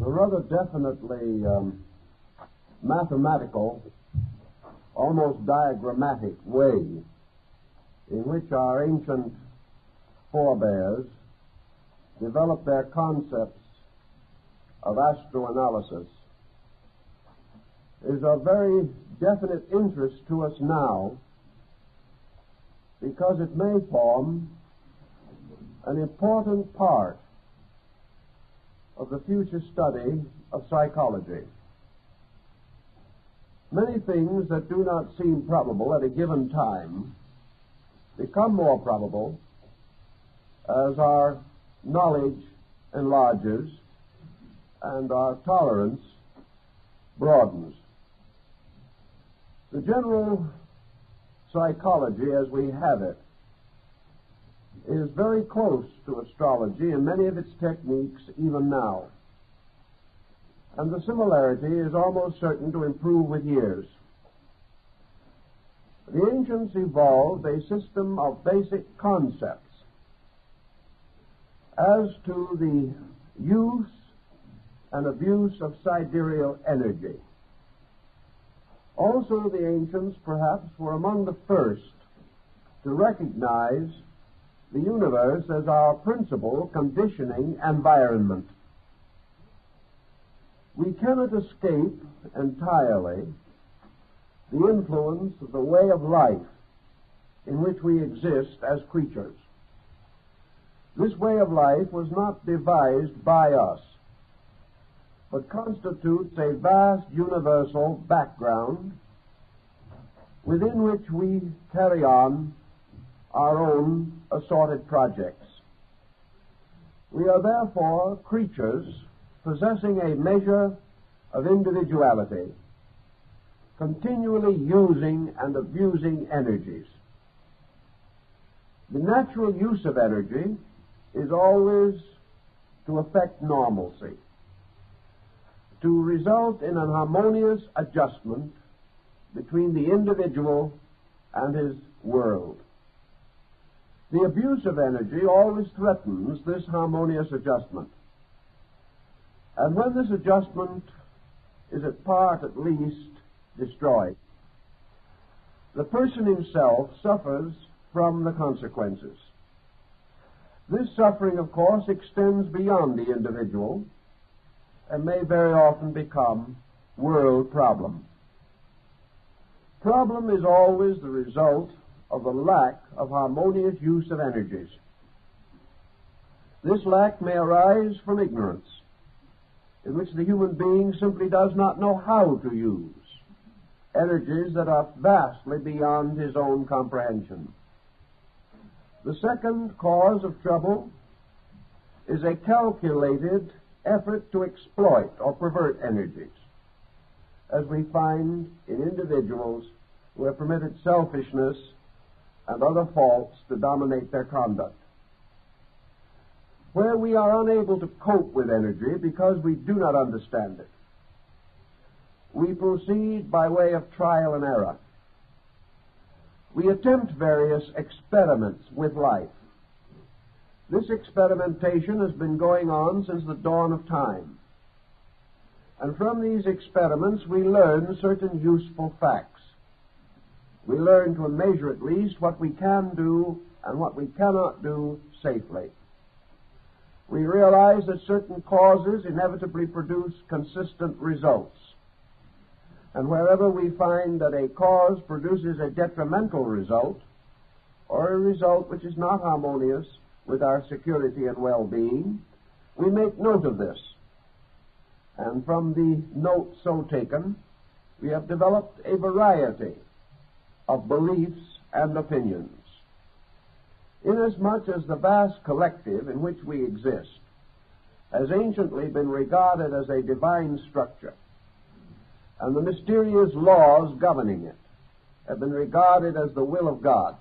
a rather definitely mathematical, almost diagrammatic way in which our ancient forebears developed their concepts of astroanalysis is of very definite interest to us now, because it may form an important part of the future study of psychology. Many things that do not seem probable at a given time become more probable as our knowledge enlarges and our tolerance broadens. The general psychology as we have it is very close to astrology in many of its techniques even now, and the similarity is almost certain to improve with years. The ancients evolved a system of basic concepts as to the use and abuse of sidereal energy. Also, the ancients perhaps were among the first to recognize the universe as our principal conditioning environment. We cannot escape entirely the influence of the way of life in which we exist as creatures. This way of life was not devised by us, but constitutes a vast universal background within which we carry on our own assorted projects. We are therefore creatures possessing a measure of individuality, continually using and abusing energies. The natural use of energy is always to affect normalcy, to result in an harmonious adjustment between the individual and his world. The abuse of energy always threatens this harmonious adjustment. And when this adjustment is at part at least destroyed, the person himself suffers from the consequences. This suffering, of course, extends beyond the individual and may very often become world problem. Problem is always the result of the lack of harmonious use of energies. This lack may arise from ignorance, in which the human being simply does not know how to use energies that are vastly beyond his own comprehension. The second cause of trouble is a calculated effort to exploit or pervert energies, as we find in individuals who have permitted selfishness and other faults to dominate their conduct. Where we are unable to cope with energy because we do not understand it, we proceed by way of trial and error. We attempt various experiments with life. This experimentation has been going on since the dawn of time. And from these experiments we learn certain useful facts. We learn to a measure at least what we can do and what we cannot do safely. We realize that certain causes inevitably produce consistent results. And wherever we find that a cause produces a detrimental result, or a result which is not harmonious with our security and well-being, we make note of this. And from the note so taken, we have developed a variety of beliefs and opinions. Inasmuch as the vast collective in which we exist has anciently been regarded as a divine structure, and the mysterious laws governing it have been regarded as the will of God,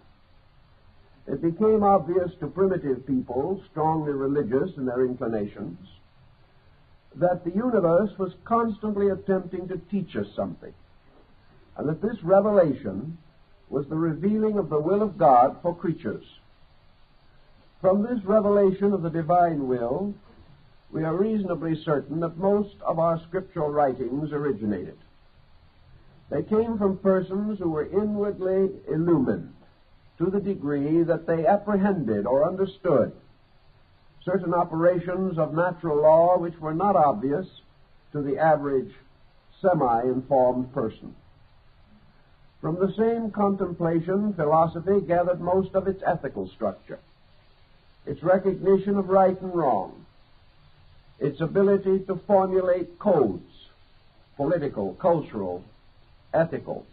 it became obvious to primitive people, strongly religious in their inclinations, that the universe was constantly attempting to teach us something, and that this revelation was the revealing of the will of God for creatures. From this revelation of the divine will, we are reasonably certain that most of our scriptural writings originated. They came from persons who were inwardly illumined to the degree that they apprehended or understood certain operations of natural law which were not obvious to the average semi-informed person. From the same contemplation, philosophy gathered most of its ethical structure, its recognition of right and wrong, its ability to formulate codes, political, cultural, ethical,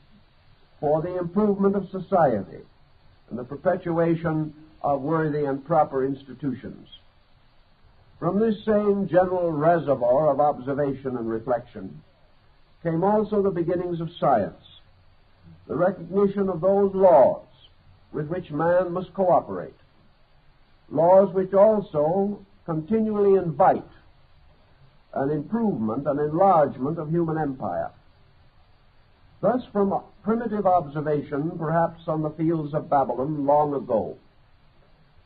for the improvement of society and the perpetuation of worthy and proper institutions. From this same general reservoir of observation and reflection came also the beginnings of science, the recognition of those laws with which man must cooperate, laws which also continually invite an improvement, an enlargement of human empire. Thus, from primitive observation, perhaps on the fields of Babylon long ago,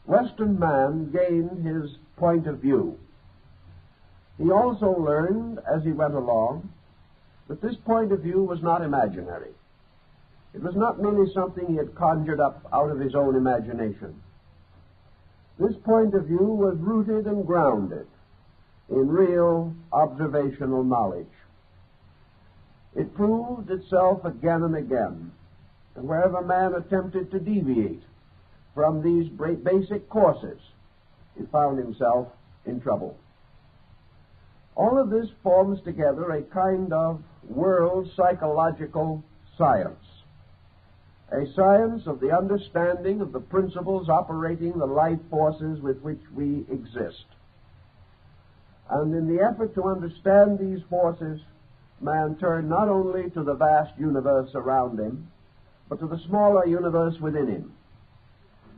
Western man gained his point of view. He also learned, as he went along, that this point of view was not imaginary. It was not merely something he had conjured up out of his own imagination. This point of view was rooted and grounded in real observational knowledge. It proved itself again and again, and wherever man attempted to deviate from these basic courses, he found himself in trouble. All of this forms together a kind of world psychological science, a science of the understanding of the principles operating the life forces with which we exist. And in the effort to understand these forces, man turned not only to the vast universe around him, but to the smaller universe within him.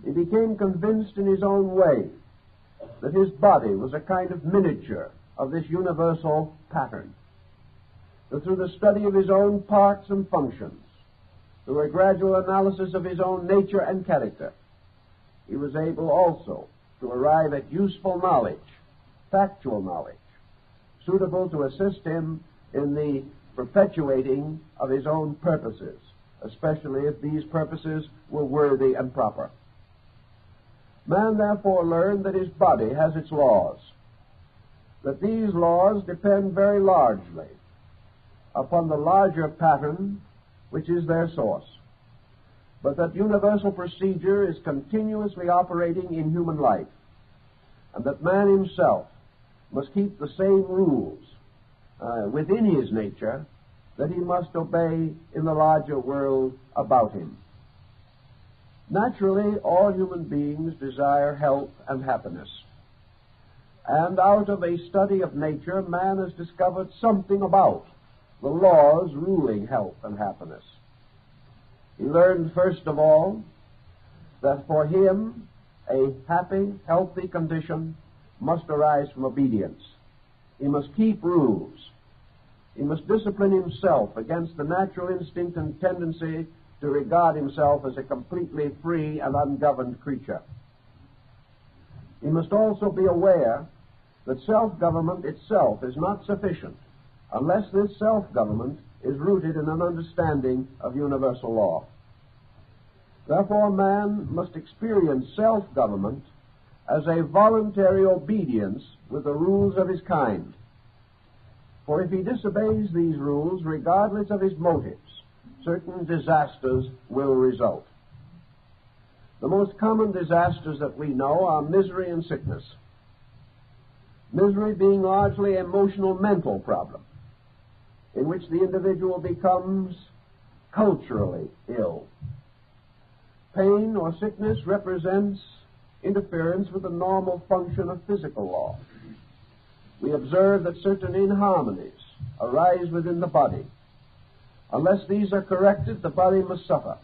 He became convinced in his own way that his body was a kind of miniature of this universal pattern, that through the study of his own parts and functions, through a gradual analysis of his own nature and character, he was able also to arrive at useful knowledge, factual knowledge, suitable to assist him in the perpetuating of his own purposes, especially if these purposes were worthy and proper. Man therefore learned that his body has its laws, that these laws depend very largely upon the larger pattern which is their source, but that universal procedure is continuously operating in human life, and that man himself must keep the same rules within his nature that he must obey in the larger world about him. Naturally, all human beings desire health and happiness. And out of a study of nature, man has discovered something about the laws ruling health and happiness. He learned, first of all, that for him a happy, healthy condition must arise from obedience. He must keep rules. He must discipline himself against the natural instinct and tendency to regard himself as a completely free and ungoverned creature. He must also be aware that self-government itself is not sufficient unless this self-government is rooted in an understanding of universal law. Therefore, man must experience self-government as a voluntary obedience with the rules of his kind. For if he disobeys these rules, regardless of his motives, certain disasters will result. The most common disasters that we know are misery and sickness. Misery being largely an emotional mental problem, in which the individual becomes culturally ill. Pain or sickness represents interference with the normal function of physical law. We observe that certain inharmonies arise within the body. Unless these are corrected, the body must suffer.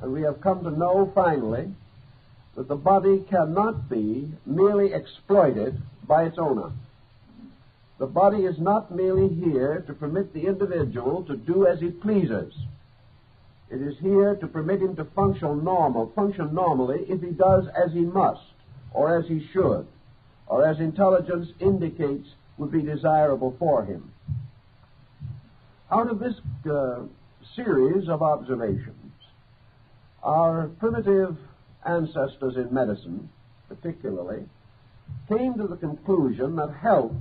And we have come to know, finally, that the body cannot be merely exploited by its owner. The body is not merely here to permit the individual to do as he pleases. It is here to permit him to function normally if he does as he must, or as he should, or as intelligence indicates would be desirable for him. Out of this series of observations, our primitive ancestors in medicine, particularly, came to the conclusion that health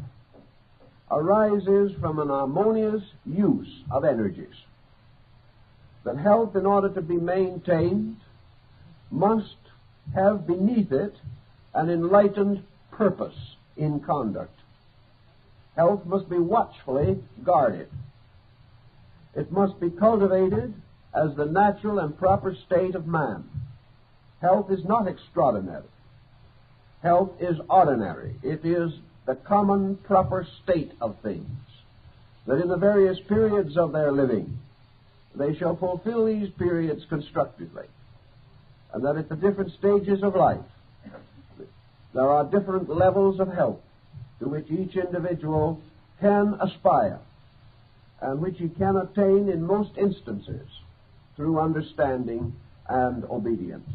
arises from an harmonious use of energies. That health, in order to be maintained, must have beneath it an enlightened purpose in conduct. Health must be watchfully guarded. It must be cultivated as the natural and proper state of man. Health is not extraordinary. Health is ordinary. It is the common proper state of things, that in the various periods of their living they shall fulfill these periods constructively, and that at the different stages of life there are different levels of health to which each individual can aspire, and which he can attain in most instances through understanding and obedience.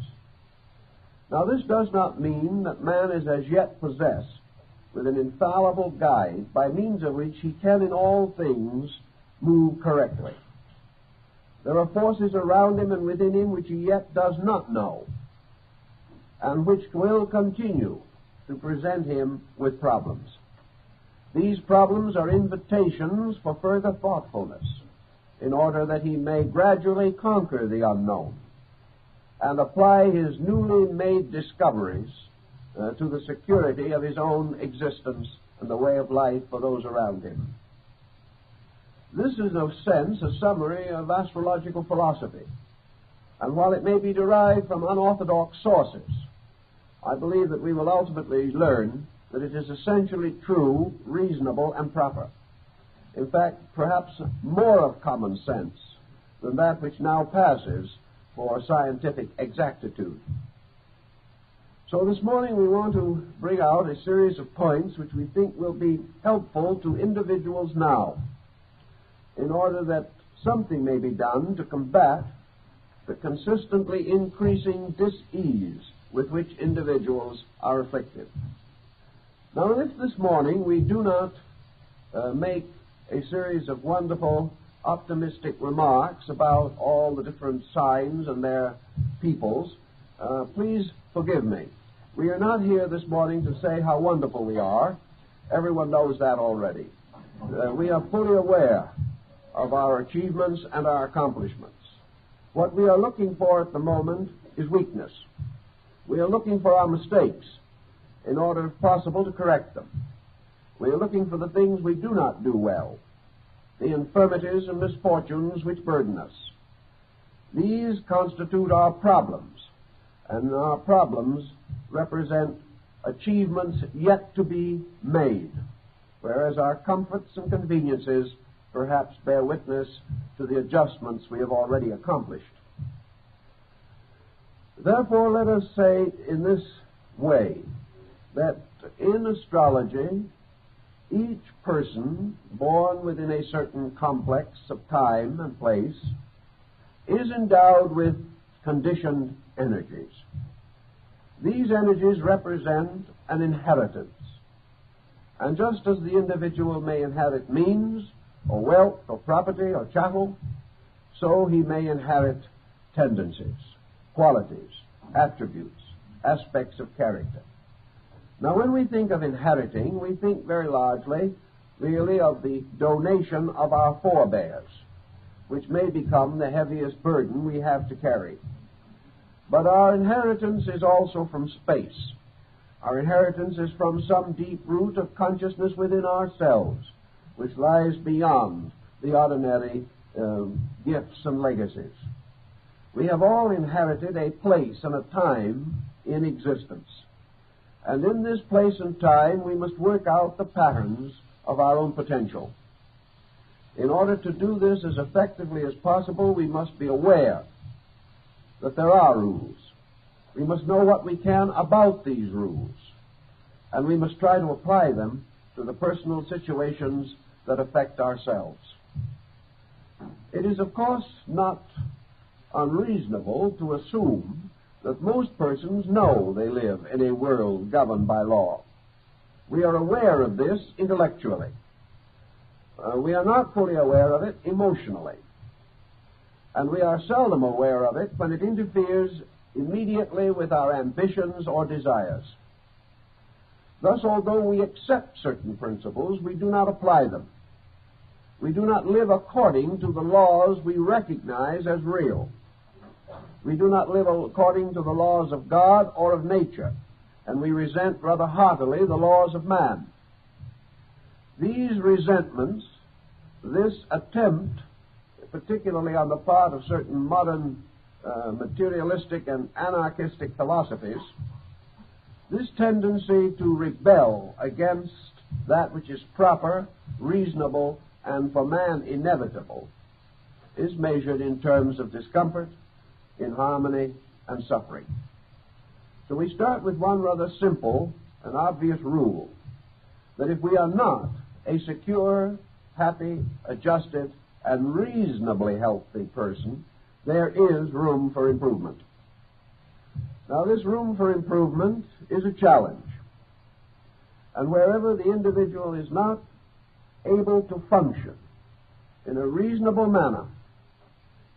Now, this does not mean that man is as yet possessed with an infallible guide by means of which he can in all things move correctly. There are forces around him and within him which he yet does not know, and which will continue to present him with problems. These problems are invitations for further thoughtfulness, in order that he may gradually conquer the unknown and apply his newly made discoveries to the security of his own existence and the way of life for those around him. This is, in a sense, a summary of astrological philosophy, and while it may be derived from unorthodox sources, I believe that we will ultimately learn that it is essentially true, reasonable, and proper. In fact, perhaps more of common sense than that which now passes for scientific exactitude. So this morning we want to bring out a series of points which we think will be helpful to individuals now, in order that something may be done to combat the consistently increasing dis-ease with which individuals are afflicted. Now, if this morning we do not make a series of wonderful, optimistic remarks about all the different signs and their peoples, please forgive me. We are not here this morning to say how wonderful we are. Everyone knows that already. We are fully aware of our achievements and our accomplishments. What we are looking for at the moment is weakness. We are looking for our mistakes in order, if possible, to correct them. We are looking for the things we do not do well, the infirmities and misfortunes which burden us. These constitute our problems, and our problems represent achievements yet to be made, whereas our comforts and conveniences perhaps bear witness to the adjustments we have already accomplished. Therefore, let us say in this way that in astrology, each person born within a certain complex of time and place is endowed with conditioned energies. These energies represent an inheritance. And just as the individual may inherit means, or wealth, or property, or chattel, so he may inherit tendencies, qualities, attributes, aspects of character. Now, when we think of inheriting, we think very largely, really, of the donation of our forebears, which may become the heaviest burden we have to carry. But our inheritance is also from space. Our inheritance is from some deep root of consciousness within ourselves, which lies beyond the ordinary gifts and legacies. We have all inherited a place and a time in existence. And in this place and time, we must work out the patterns of our own potential. In order to do this as effectively as possible, we must be aware that there are rules. We must know what we can about these rules, and we must try to apply them to the personal situations that affect ourselves. It is, of course, not unreasonable to assume that most persons know they live in a world governed by law. We are aware of this intellectually. We are not fully aware of it emotionally. And we are seldom aware of it when it interferes immediately with our ambitions or desires. Thus, although we accept certain principles, we do not apply them. We do not live according to the laws we recognize as real. We do not live according to the laws of God or of nature, and we resent rather heartily the laws of man. These resentments, this attempt, particularly on the part of certain modern materialistic and anarchistic philosophies, this tendency to rebel against that which is proper, reasonable, and for man inevitable, is measured in terms of discomfort, inharmony, and suffering. So we start with one rather simple and obvious rule, that if we are not a secure, happy, adjusted, and reasonably healthy person, there is room for improvement. Now, this room for improvement is a challenge. And wherever the individual is not able to function in a reasonable manner,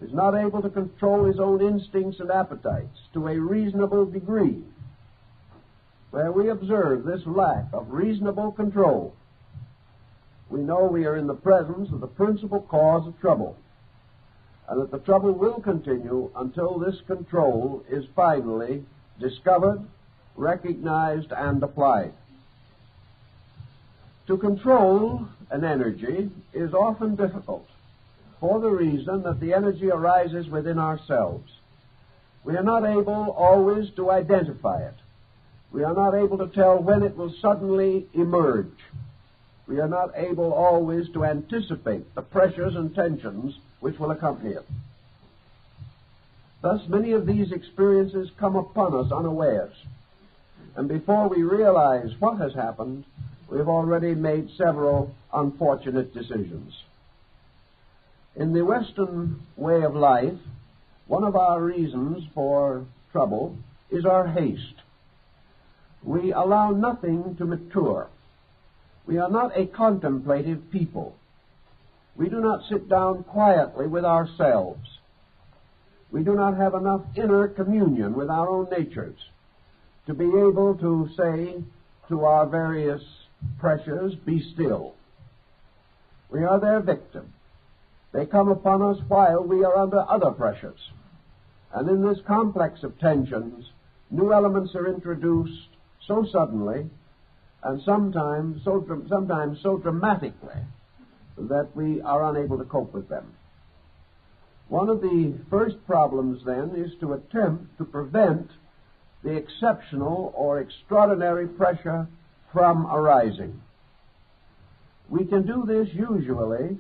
is not able to control his own instincts and appetites to a reasonable degree, where we observe this lack of reasonable control, we know we are in the presence of the principal cause of trouble, and that the trouble will continue until this control is finally discovered, recognized, and applied. To control an energy is often difficult, for the reason that the energy arises within ourselves. We are not able always to identify it. We are not able to tell when it will suddenly emerge. We are not able always to anticipate the pressures and tensions which will accompany it. Thus, many of these experiences come upon us unawares, and before we realize what has happened, we have already made several unfortunate decisions. In the Western way of life, one of our reasons for trouble is our haste. We allow nothing to mature. We are not a contemplative people. We do not sit down quietly with ourselves. We do not have enough inner communion with our own natures to be able to say to our various pressures, be still. We are their victim. They come upon us while we are under other pressures. And in this complex of tensions, new elements are introduced so suddenly and sometimes so dramatically that we are unable to cope with them. One of the first problems, then, is to attempt to prevent the exceptional or extraordinary pressure from arising. We can do this usually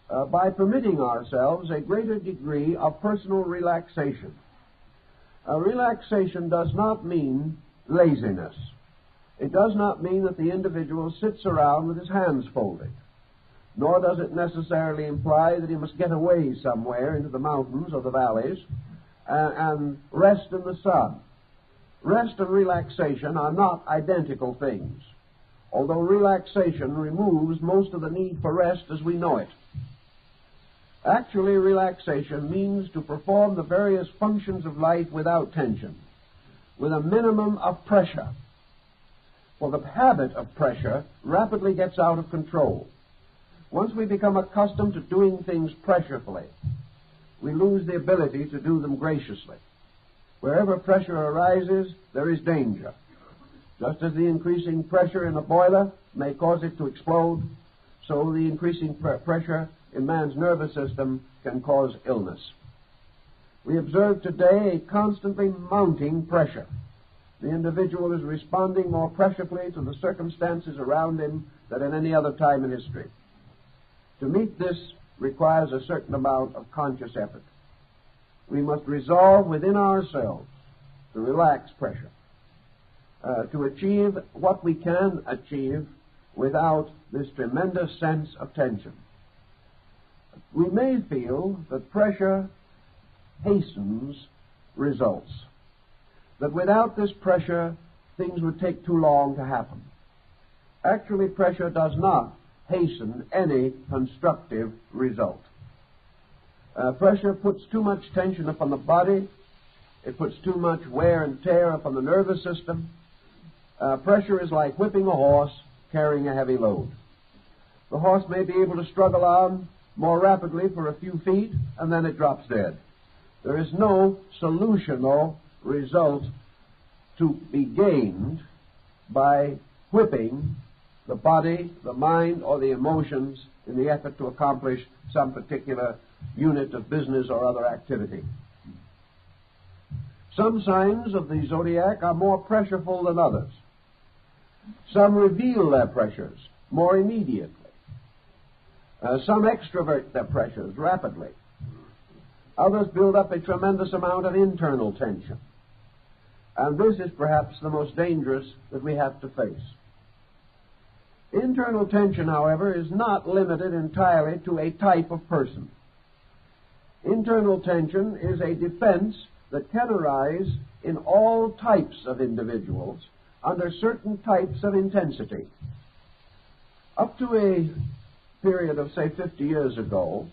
by permitting ourselves a greater degree of personal relaxation. Relaxation does not mean laziness. It does not mean that the individual sits around with his hands folded, nor does it necessarily imply that he must get away somewhere into the mountains or the valleys and rest in the sun. Rest and relaxation are not identical things, although relaxation removes most of the need for rest as we know it. Actually, relaxation means to perform the various functions of life without tension, with a minimum of pressure. For the habit of pressure rapidly gets out of control. Once we become accustomed to doing things pressurefully, we lose the ability to do them graciously. Wherever pressure arises, there is danger. Just as the increasing pressure in a boiler may cause it to explode, so the increasing pressure in man's nervous system can cause illness. We observe today a constantly mounting pressure. The individual is responding more pressurefully to the circumstances around him than at any other time in history. To meet this requires a certain amount of conscious effort. We must resolve within ourselves to relax pressure, to achieve what we can achieve without this tremendous sense of tension. We may feel that pressure hastens results, that without this pressure things would take too long to happen. Actually, pressure does not hasten any constructive result. Pressure puts too much tension upon the body. It puts too much wear and tear upon the nervous system. Pressure is like whipping a horse carrying a heavy load. The horse may be able to struggle on more rapidly for a few feet, and then it drops dead. There is no solutional result to be gained by whipping the body, the mind, or the emotions in the effort to accomplish some particular unit of business or other activity. Some signs of the zodiac are more pressureful than others. Some reveal their pressures more immediately. Some extrovert their pressures rapidly. Others build up a tremendous amount of internal tension. And this is perhaps the most dangerous that we have to face. Internal tension, however, is not limited entirely to a type of person. Internal tension is a defense that can arise in all types of individuals under certain types of intensity. Up to a period of, say, 50 years ago,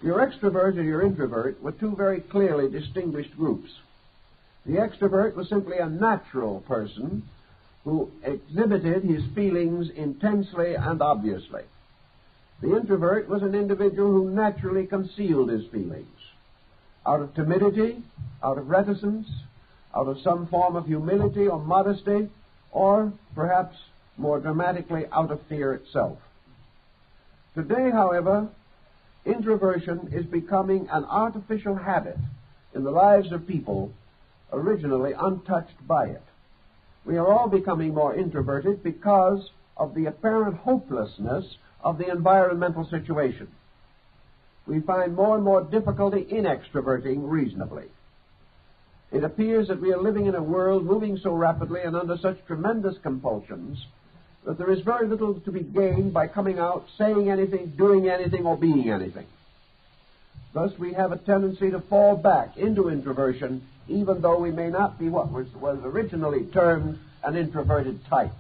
your extrovert and your introvert were two very clearly distinguished groups. The extrovert was simply a natural person who exhibited his feelings intensely and obviously. The introvert was an individual who naturally concealed his feelings out of timidity, out of reticence, out of some form of humility or modesty, or perhaps more dramatically out of fear itself. Today, however, introversion is becoming an artificial habit in the lives of people originally untouched by it. We are all becoming more introverted because of the apparent hopelessness of the environmental situation. We find more and more difficulty in extroverting reasonably. It appears that we are living in a world moving so rapidly and under such tremendous compulsions that there is very little to be gained by coming out, saying anything, doing anything, or being anything. Thus, we have a tendency to fall back into introversion, even though we may not be what was originally termed an introverted type.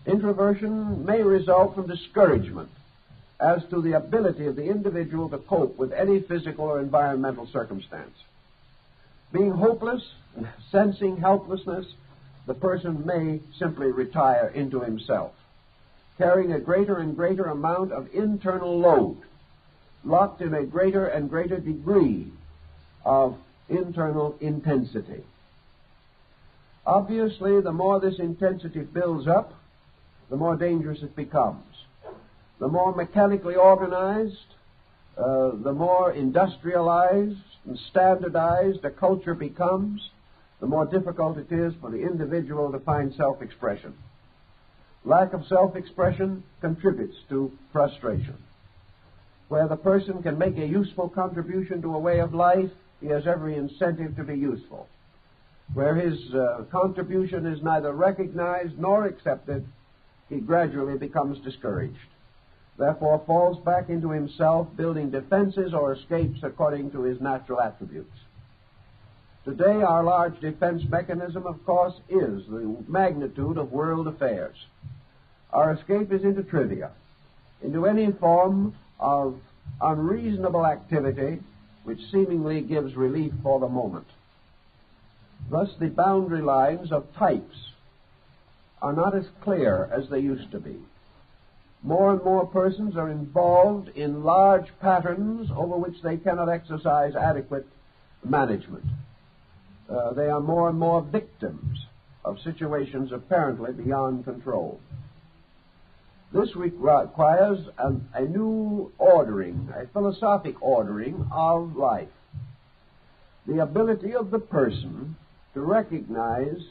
Introversion may result from discouragement as to the ability of the individual to cope with any physical or environmental circumstance. Being hopeless and sensing helplessness, the person may simply retire into himself, carrying a greater and greater amount of internal load, locked in a greater and greater degree of internal intensity. Obviously, the more this intensity builds up, the more dangerous it becomes. The more mechanically organized, the more industrialized and standardized a culture becomes, the more difficult it is for the individual to find self-expression. Lack of self-expression contributes to frustration. Where the person can make a useful contribution to a way of life, he has every incentive to be useful. Where his contribution is neither recognized nor accepted, he gradually becomes discouraged. Therefore falls back into himself, building defenses or escapes according to his natural attributes. Today, our large defense mechanism, of course, is the magnitude of world affairs. Our escape is into trivia, into any form of unreasonable activity which seemingly gives relief for the moment. Thus, the boundary lines of types are not as clear as they used to be. More and more persons are involved in large patterns over which they cannot exercise adequate management. They are more and more victims of situations apparently beyond control. This requires a new ordering, a philosophic ordering of life. The ability of the person to recognize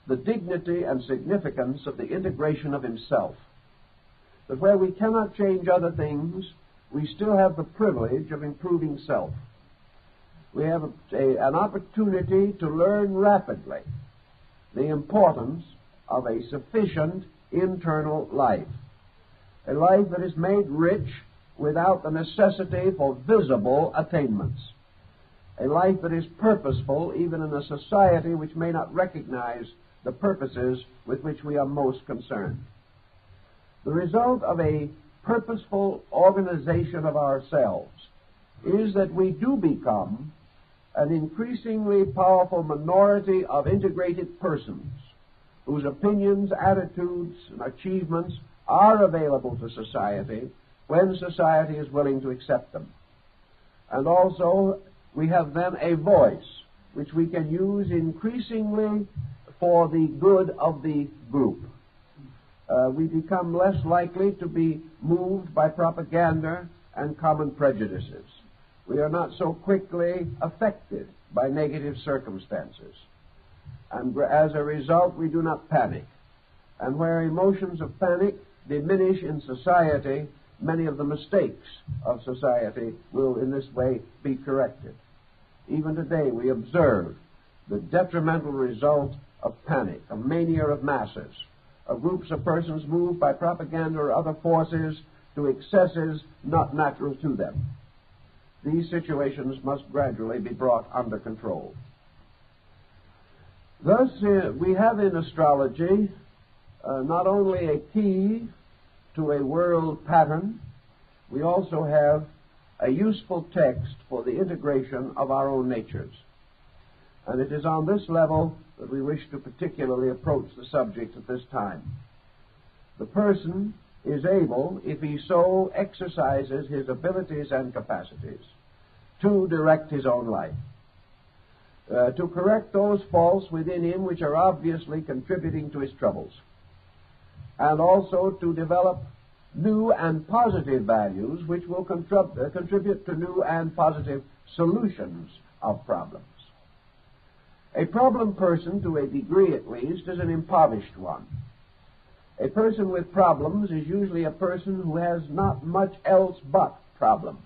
the dignity and significance of the integration of himself. That where we cannot change other things, we still have the privilege of improving self. We have an opportunity to learn rapidly the importance of a sufficient internal life, a life that is made rich without the necessity for visible attainments, a life that is purposeful even in a society which may not recognize the purposes with which we are most concerned. The result of a purposeful organization of ourselves is that we do become an increasingly powerful minority of integrated persons whose opinions, attitudes, and achievements are available to society when society is willing to accept them. And also, we have then a voice which we can use increasingly for the good of the group. We become less likely to be moved by propaganda and common prejudices. We are not so quickly affected by negative circumstances. And as a result, we do not panic. And where emotions of panic diminish in society, many of the mistakes of society will in this way be corrected. Even today we observe the detrimental result of panic, a mania of masses, of groups of persons moved by propaganda or other forces to excesses not natural to them. These situations must gradually be brought under control. Thus, we have in astrology not only a key to a world pattern, we also have a useful text for the integration of our own natures. And it is on this level that we wish to particularly approach the subject at this time. The person is able, if he so exercises his abilities and capacities, to direct his own life, to correct those faults within him which are obviously contributing to his troubles, and also to develop new and positive values which will contribute to new and positive solutions of problems. A problem person, to a degree at least, is an impoverished one. A person with problems is usually a person who has not much else but problem.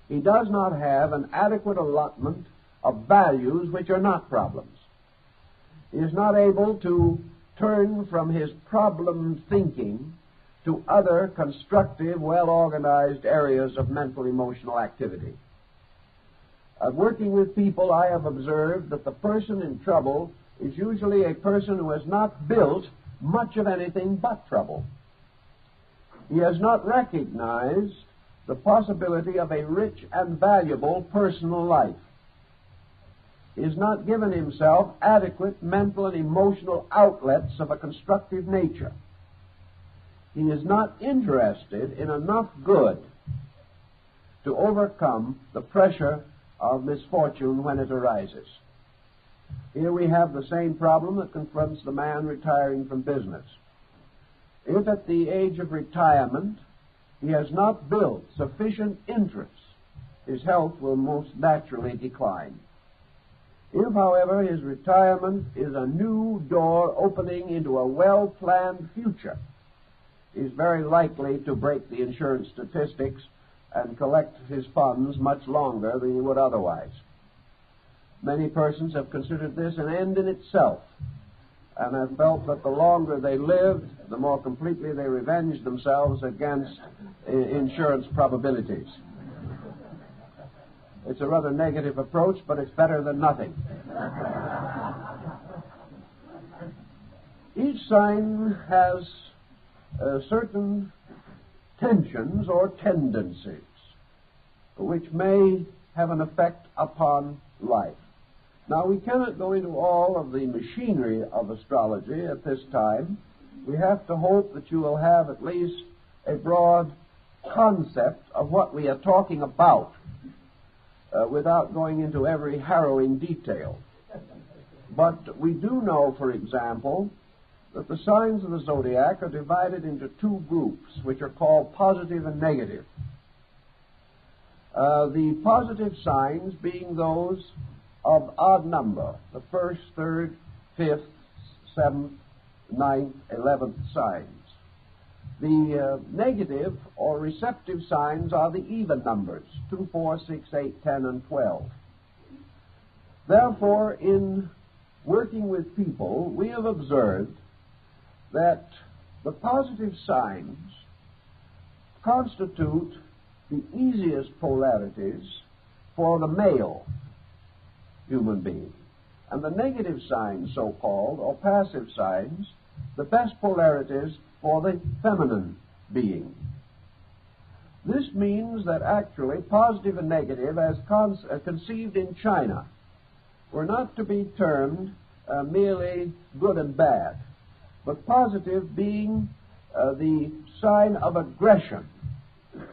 He does not have an adequate allotment of values which are not problems. He is not able to turn from his problem thinking to other constructive, well-organized areas of mental emotional activity. Working with people, I have observed that the person in trouble is usually a person who has not built much of anything but trouble. He has not recognized the possibility of a rich and valuable personal life. He has not given himself adequate mental and emotional outlets of a constructive nature. He is not interested in enough good to overcome the pressure of misfortune when it arises. Here we have the same problem that confronts the man retiring from business. If at the age of retirement he has not built sufficient interest, his health will most naturally decline. If, however, his retirement is a new door opening into a well-planned future, he is very likely to break the insurance statistics and collect his funds much longer than he would otherwise. Many persons have considered this an end in itself, and have felt that the longer they lived, the more completely they revenged themselves against insurance probabilities. It's a rather negative approach, but it's better than nothing. Each sign has certain tensions or tendencies which may have an effect upon life. Now, we cannot go into all of the machinery of astrology at this time. We have to hope that you will have at least a broad concept of what we are talking about without going into every harrowing detail. But we do know, for example, that the signs of the zodiac are divided into two groups, which are called positive and negative. The positive signs being those of odd number, the 1st, 3rd, 5th, 7th, 9th, 11th signs. The negative or receptive signs are the even numbers, 2, 4, 6, 8, 10, and 12. Therefore, in working with people, we have observed that the positive signs constitute the easiest polarities for the male human being. And the negative signs, so-called, or passive signs, the best polarities for the feminine being. This means that actually positive and negative, as conceived in China, were not to be termed merely good and bad, but positive being the sign of aggression,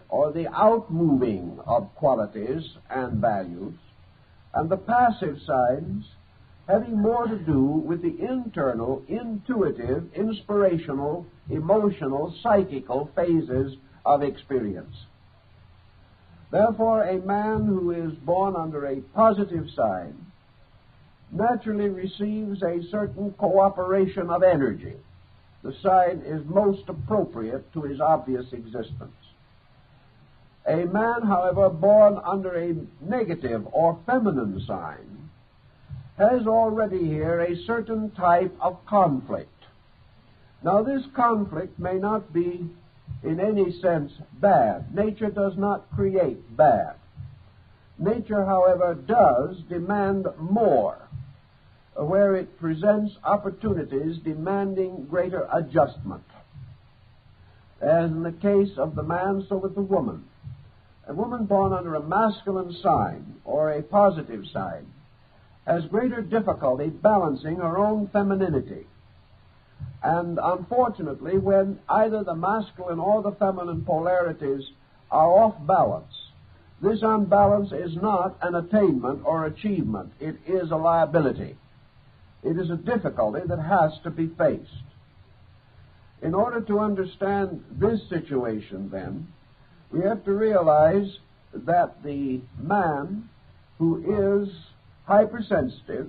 or the outmoving of qualities and values, and the passive signs having more to do with the internal, intuitive, inspirational, emotional, psychical phases of experience. Therefore, a man who is born under a positive sign naturally receives a certain cooperation of energy. The sign is most appropriate to his obvious existence. A man, however, born under a negative or feminine sign has already here a certain type of conflict. Now, this conflict may not be in any sense bad. Nature does not create bad. Nature, however, does demand more, where it presents opportunities demanding greater adjustment. As in the case of the man, so with the woman. A woman born under a masculine sign or a positive sign has greater difficulty balancing her own femininity. And unfortunately, when either the masculine or the feminine polarities are off balance, this unbalance is not an attainment or achievement. It is a liability. It is a difficulty that has to be faced. In order to understand this situation, then, we have to realize that the man who is hypersensitive,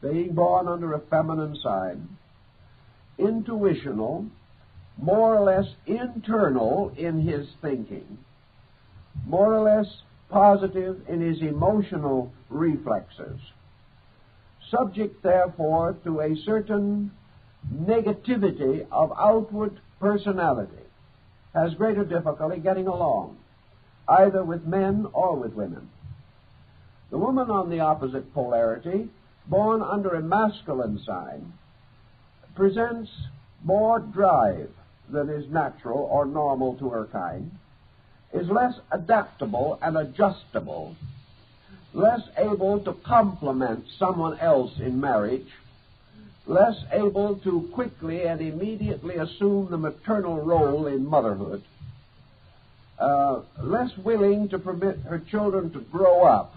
being born under a feminine sign, intuitional, more or less internal in his thinking, more or less positive in his emotional reflexes, subject, therefore, to a certain negativity of outward personality, has greater difficulty getting along, either with men or with women. The woman on the opposite polarity, born under a masculine sign, presents more drive than is natural or normal to her kind, is less adaptable and adjustable, less able to complement someone else in marriage, less able to quickly and immediately assume the maternal role in motherhood, less willing to permit her children to grow up,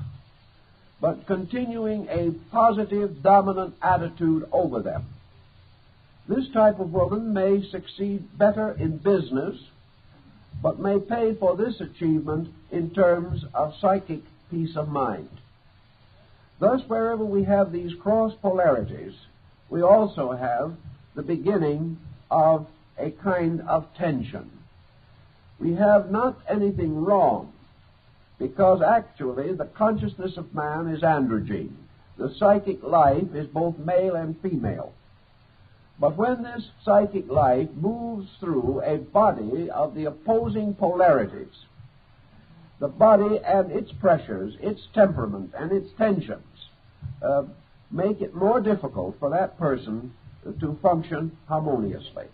but continuing a positive, dominant attitude over them. This type of woman may succeed better in business, but may pay for this achievement in terms of psychic peace of mind. Thus, wherever we have these cross polarities, we also have the beginning of a kind of tension. We have not anything wrong, because actually the consciousness of man is androgyne. The psychic life is both male and female. But when this psychic life moves through a body of the opposing polarities, the body and its pressures, its temperament, and its tensions make it more difficult for that person to function harmoniously.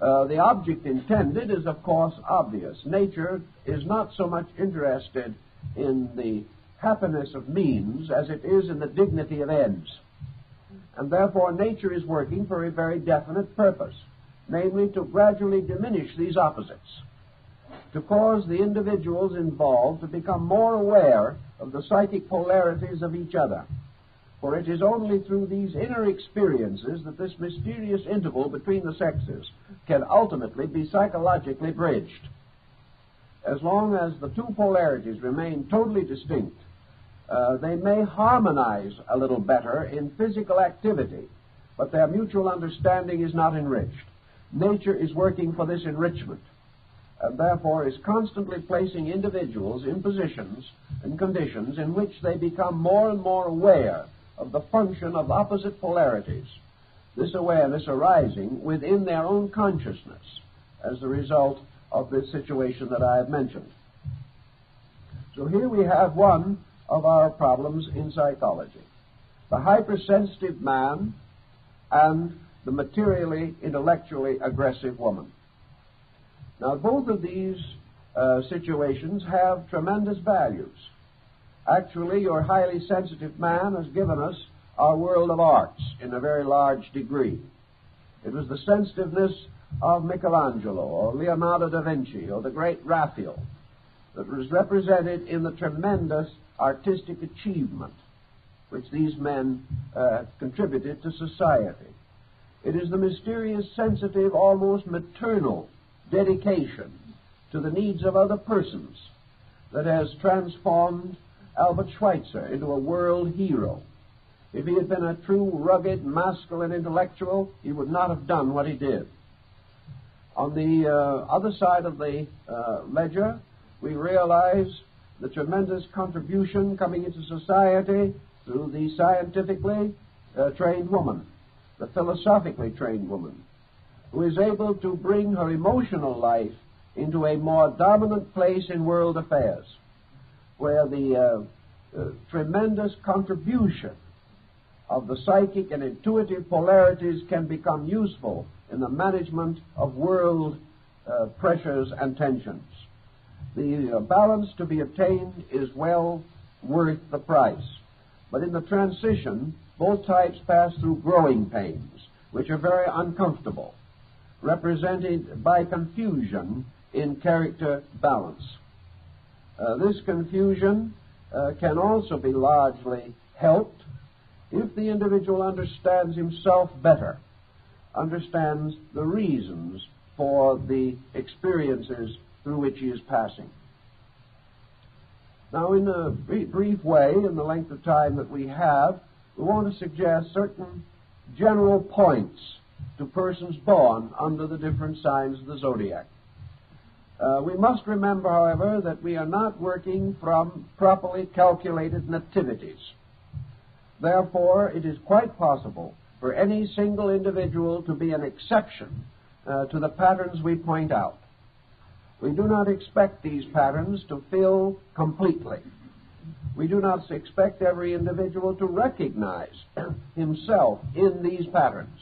The object intended is, of course, obvious. Nature is not so much interested in the happiness of means as it is in the dignity of ends. And therefore, nature is working for a very definite purpose, namely to gradually diminish these opposites, to cause the individuals involved to become more aware of the psychic polarities of each other. For it is only through these inner experiences that this mysterious interval between the sexes can ultimately be psychologically bridged. As long as the two polarities remain totally distinct, they may harmonize a little better in physical activity, but their mutual understanding is not enriched. Nature is working for this enrichment, and therefore is constantly placing individuals in positions and conditions in which they become more and more aware of the function of opposite polarities, this awareness arising within their own consciousness as a result of this situation that I have mentioned. So here we have one of our problems in psychology. The hypersensitive man and the materially, intellectually aggressive woman. Now, both of these situations have tremendous values. Actually, your highly sensitive man has given us our world of arts in a very large degree. It was the sensitiveness of Michelangelo or Leonardo da Vinci or the great Raphael that was represented in the tremendous artistic achievement which these men contributed to society. It is the mysterious, sensitive, almost maternal dedication to the needs of other persons that has transformed Albert Schweitzer into a world hero. If he had been a true, rugged, masculine intellectual, he would not have done what he did. On the other side of the ledger, we realize the tremendous contribution coming into society through the scientifically trained woman, the philosophically trained woman, who is able to bring her emotional life into a more dominant place in world affairs, where the tremendous contribution of the psychic and intuitive polarities can become useful in the management of world pressures and tensions. The balance to be obtained is well worth the price. But in the transition, both types pass through growing pains, which are very uncomfortable, represented by confusion in character balance. This confusion can also be largely helped if the individual understands himself better, understands the reasons for the experiences through which he is passing. Now, in a brief way, in the length of time that we have, we want to suggest certain general points to persons born under the different signs of the zodiac. We must remember, however, that we are not working from properly calculated nativities. Therefore, it is quite possible for any single individual to be an exception to the patterns we point out. We do not expect these patterns to fill completely. We do not expect every individual to recognize himself in these patterns.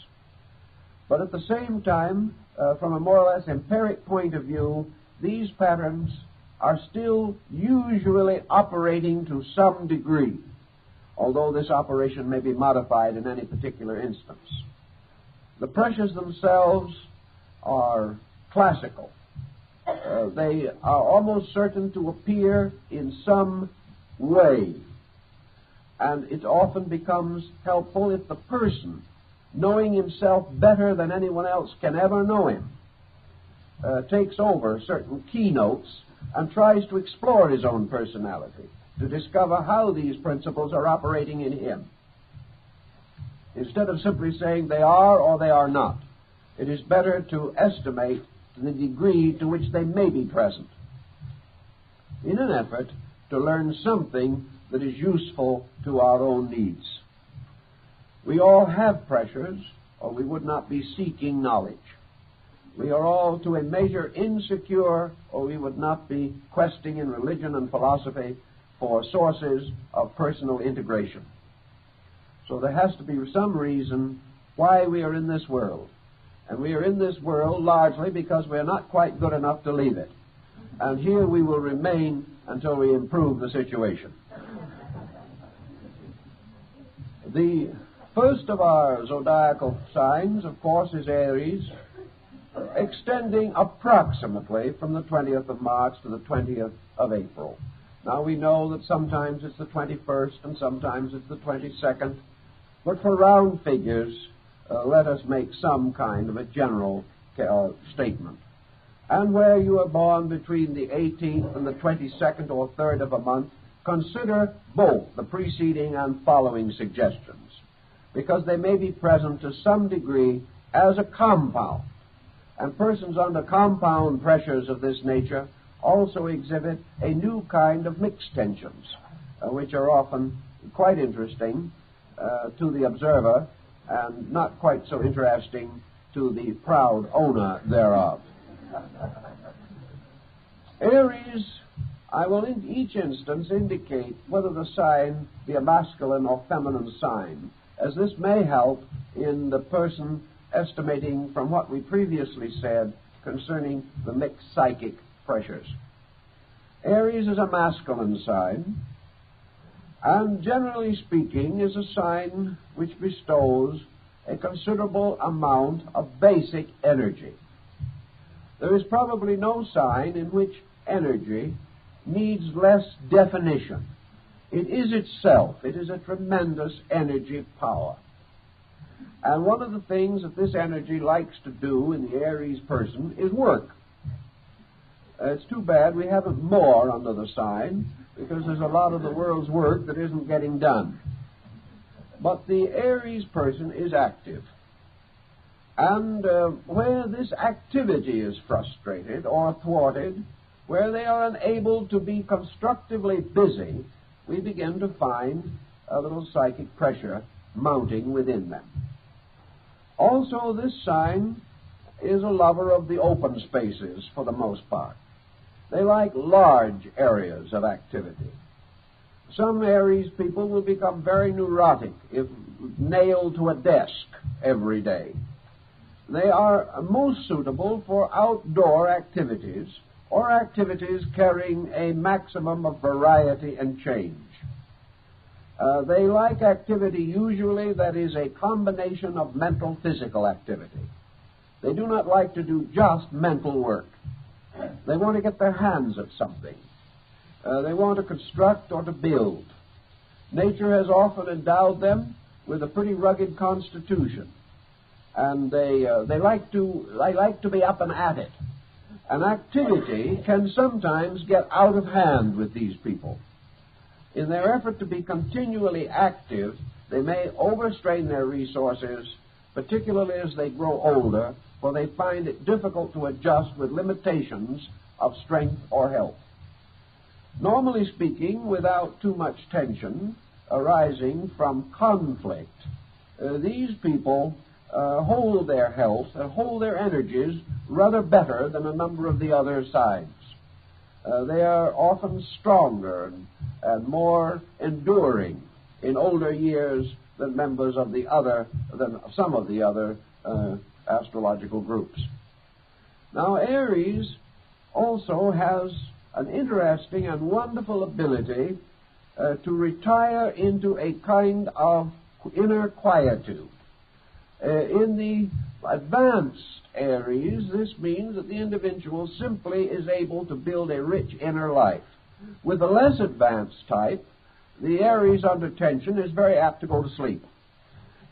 But at the same time, from a more or less empiric point of view, these patterns are still usually operating to some degree, although this operation may be modified in any particular instance. The pressures themselves are classical. They are almost certain to appear in some way, and it often becomes helpful if the person, knowing himself better than anyone else can ever know him, takes over certain keynotes and tries to explore his own personality, to discover how these principles are operating in him. Instead of simply saying they are or they are not, it is better to estimate the degree to which they may be present, in an effort to learn something that is useful to our own needs. We all have pressures, or we would not be seeking knowledge. We are all to a measure insecure, or we would not be questing in religion and philosophy for sources of personal integration. So there has to be some reason why we are in this world. And we are in this world largely because we are not quite good enough to leave it. And here we will remain until we improve the situation. The first of our zodiacal signs, of course, is Aries, extending approximately from the 20th of March to the 20th of April. Now, we know that sometimes it's the 21st and sometimes it's the 22nd, but for round figures, let us make some kind of a general statement. And where you are born between the 18th and the 22nd or 3rd of a month, consider both the preceding and following suggestions, because they may be present to some degree as a compound. And persons under compound pressures of this nature also exhibit a new kind of mixed tensions, which are often quite interesting to the observer and not quite so interesting to the proud owner thereof. Aries, I will in each instance indicate whether the sign be a masculine or feminine sign, as this may help in the person estimating from what we previously said concerning the mixed psychic pressures. Aries is a masculine sign, and generally speaking is a sign which bestows a considerable amount of basic energy. There is probably no sign in which energy needs less definition. It is itself. It is a tremendous energy power. And one of the things that this energy likes to do in the Aries person is work. It's too bad we haven't more under the sign, because there's a lot of the world's work that isn't getting done. But the Aries person is active. And where this activity is frustrated or thwarted, where they are unable to be constructively busy, we begin to find a little psychic pressure mounting within them. Also, this sign is a lover of the open spaces for the most part. They like large areas of activity. Some Aries people will become very neurotic if nailed to a desk every day. They are most suitable for outdoor activities or activities carrying a maximum of variety and change. They like activity usually that is a combination of mental physical activity. They do not like to do just mental work. They want to get their hands at something. They want to construct or to build. Nature has often endowed them with a pretty rugged constitution, and they like to be up and at it. And activity can sometimes get out of hand with these people. In their effort to be continually active, they may overstrain their resources, particularly as they grow older, for they find it difficult to adjust with limitations of strength or health. Normally speaking, without too much tension arising from conflict, these people hold their health and hold their energies rather better than a number of the other signs. They are often stronger and more enduring in older years than members of than some of the other astrological groups. Now, Aries also has an interesting and wonderful ability to retire into a kind of inner quietude. In the advanced Aries, this means that the individual simply is able to build a rich inner life. With the less advanced type, the Aries under tension is very apt to go to sleep.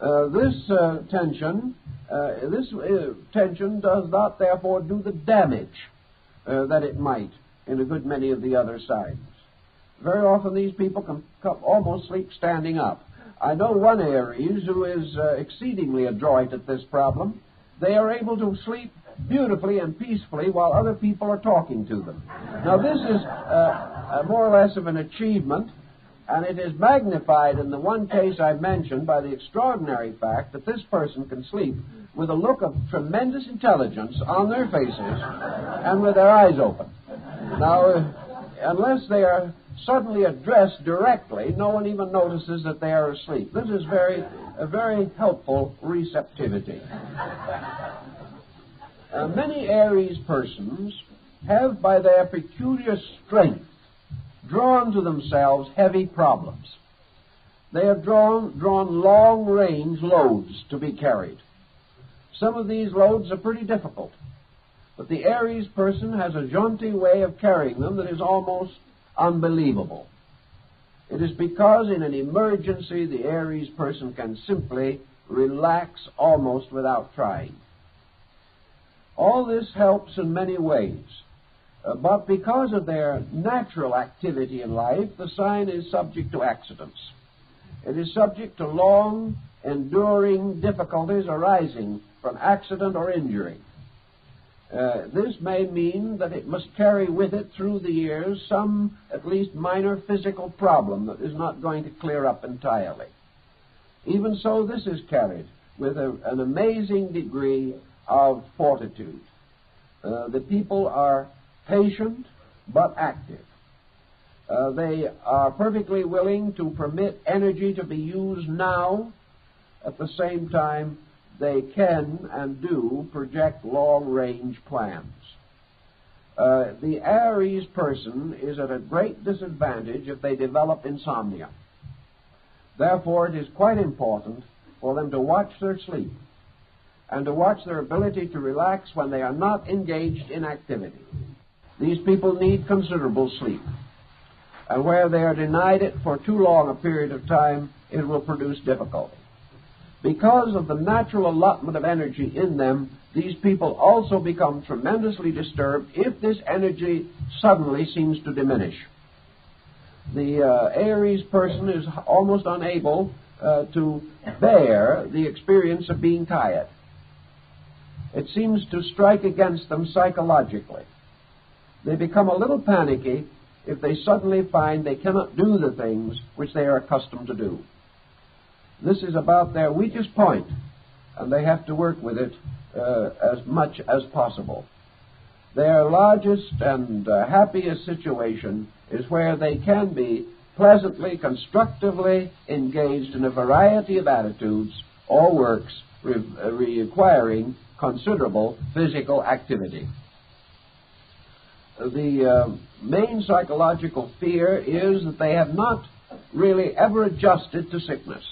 This tension does not, therefore, do the damage that it might in a good many of the other signs. Very often these people can almost sleep standing up. I know one Aries who is exceedingly adroit at this problem. They are able to sleep beautifully and peacefully while other people are talking to them. Now, this is more or less of an achievement, and it is magnified in the one case I mentioned by the extraordinary fact that this person can sleep with a look of tremendous intelligence on their faces and with their eyes open. Now, unless they are suddenly addressed directly, no one even notices that they are asleep. This is a very helpful receptivity. Many Aries persons have, by their peculiar strength, drawn to themselves heavy problems. They have drawn long-range loads to be carried. Some of these loads are pretty difficult, but the Aries person has a jaunty way of carrying them that is almost unbelievable. It is because in an emergency the Aries person can simply relax almost without trying. All this helps in many ways, but because of their natural activity in life, the sign is subject to accidents. It is subject to long, enduring difficulties arising from accident or injury. This may mean that it must carry with it through the years some at least minor physical problem that is not going to clear up entirely. Even so, this is carried with an amazing degree of fortitude. The people are patient but active. They are perfectly willing to permit energy to be used now, at the same time they can and do project long-range plans. The Aries person is at a great disadvantage if they develop insomnia. Therefore, it is quite important for them to watch their sleep and to watch their ability to relax when they are not engaged in activity. These people need considerable sleep, and where they are denied it for too long a period of time, it will produce difficulty. Because of the natural allotment of energy in them, these people also become tremendously disturbed if this energy suddenly seems to diminish. The Aries person is almost unable to bear the experience of being tired. It seems to strike against them psychologically. They become a little panicky if they suddenly find they cannot do the things which they are accustomed to do. This is about their weakest point, and they have to work with it as much as possible. Their largest and happiest situation is where they can be pleasantly, constructively engaged in a variety of attitudes or works requiring considerable physical activity. The main psychological fear is that they have not really ever adjusted to sickness.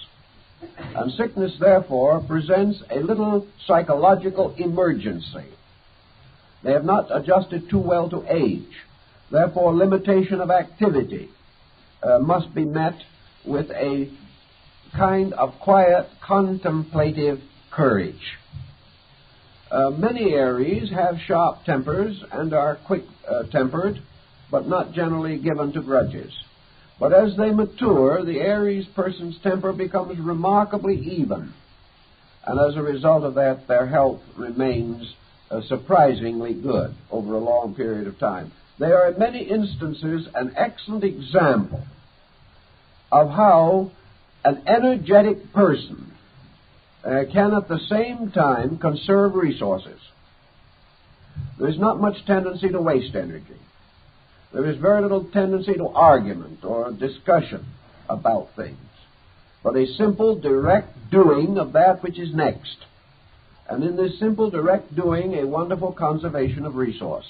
And sickness, therefore, presents a little psychological emergency. They have not adjusted too well to age. Therefore, limitation of activity must be met with a kind of quiet, contemplative courage. Many Aries have sharp tempers and are quick-tempered, but not generally given to grudges. But as they mature, the Aries person's temper becomes remarkably even, and as a result of that, their health remains surprisingly good over a long period of time. They are in many instances an excellent example of how an energetic person can at the same time conserve resources. There is not much tendency to waste energy. There is very little tendency to argument or discussion about things, but a simple, direct doing of that which is next. And in this simple, direct doing, a wonderful conservation of resource.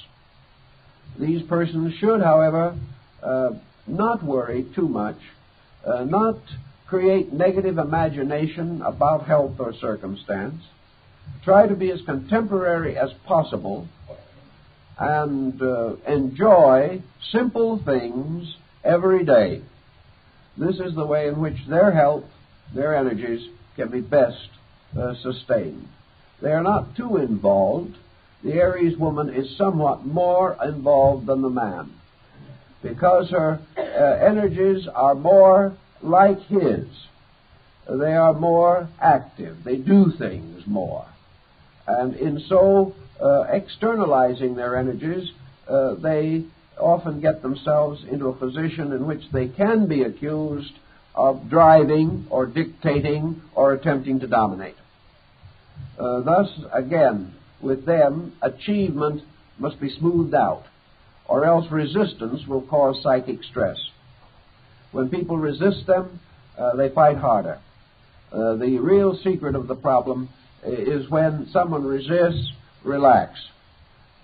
These persons should, however, not worry too much, not create negative imagination about health or circumstance, try to be as contemporary as possible, and enjoy simple things every day. This is the way in which their health, their energies, can be best sustained. They are not too involved. The Aries woman is somewhat more involved than the man, because her energies are more like his. They are more active. They do things more. And in so externalizing their energies, they often get themselves into a position in which they can be accused of driving or dictating or attempting to dominate. Thus, again, with them, achievement must be smoothed out, or else resistance will cause psychic stress. When people resist them, they fight harder. The real secret of the problem is when someone resists, relax,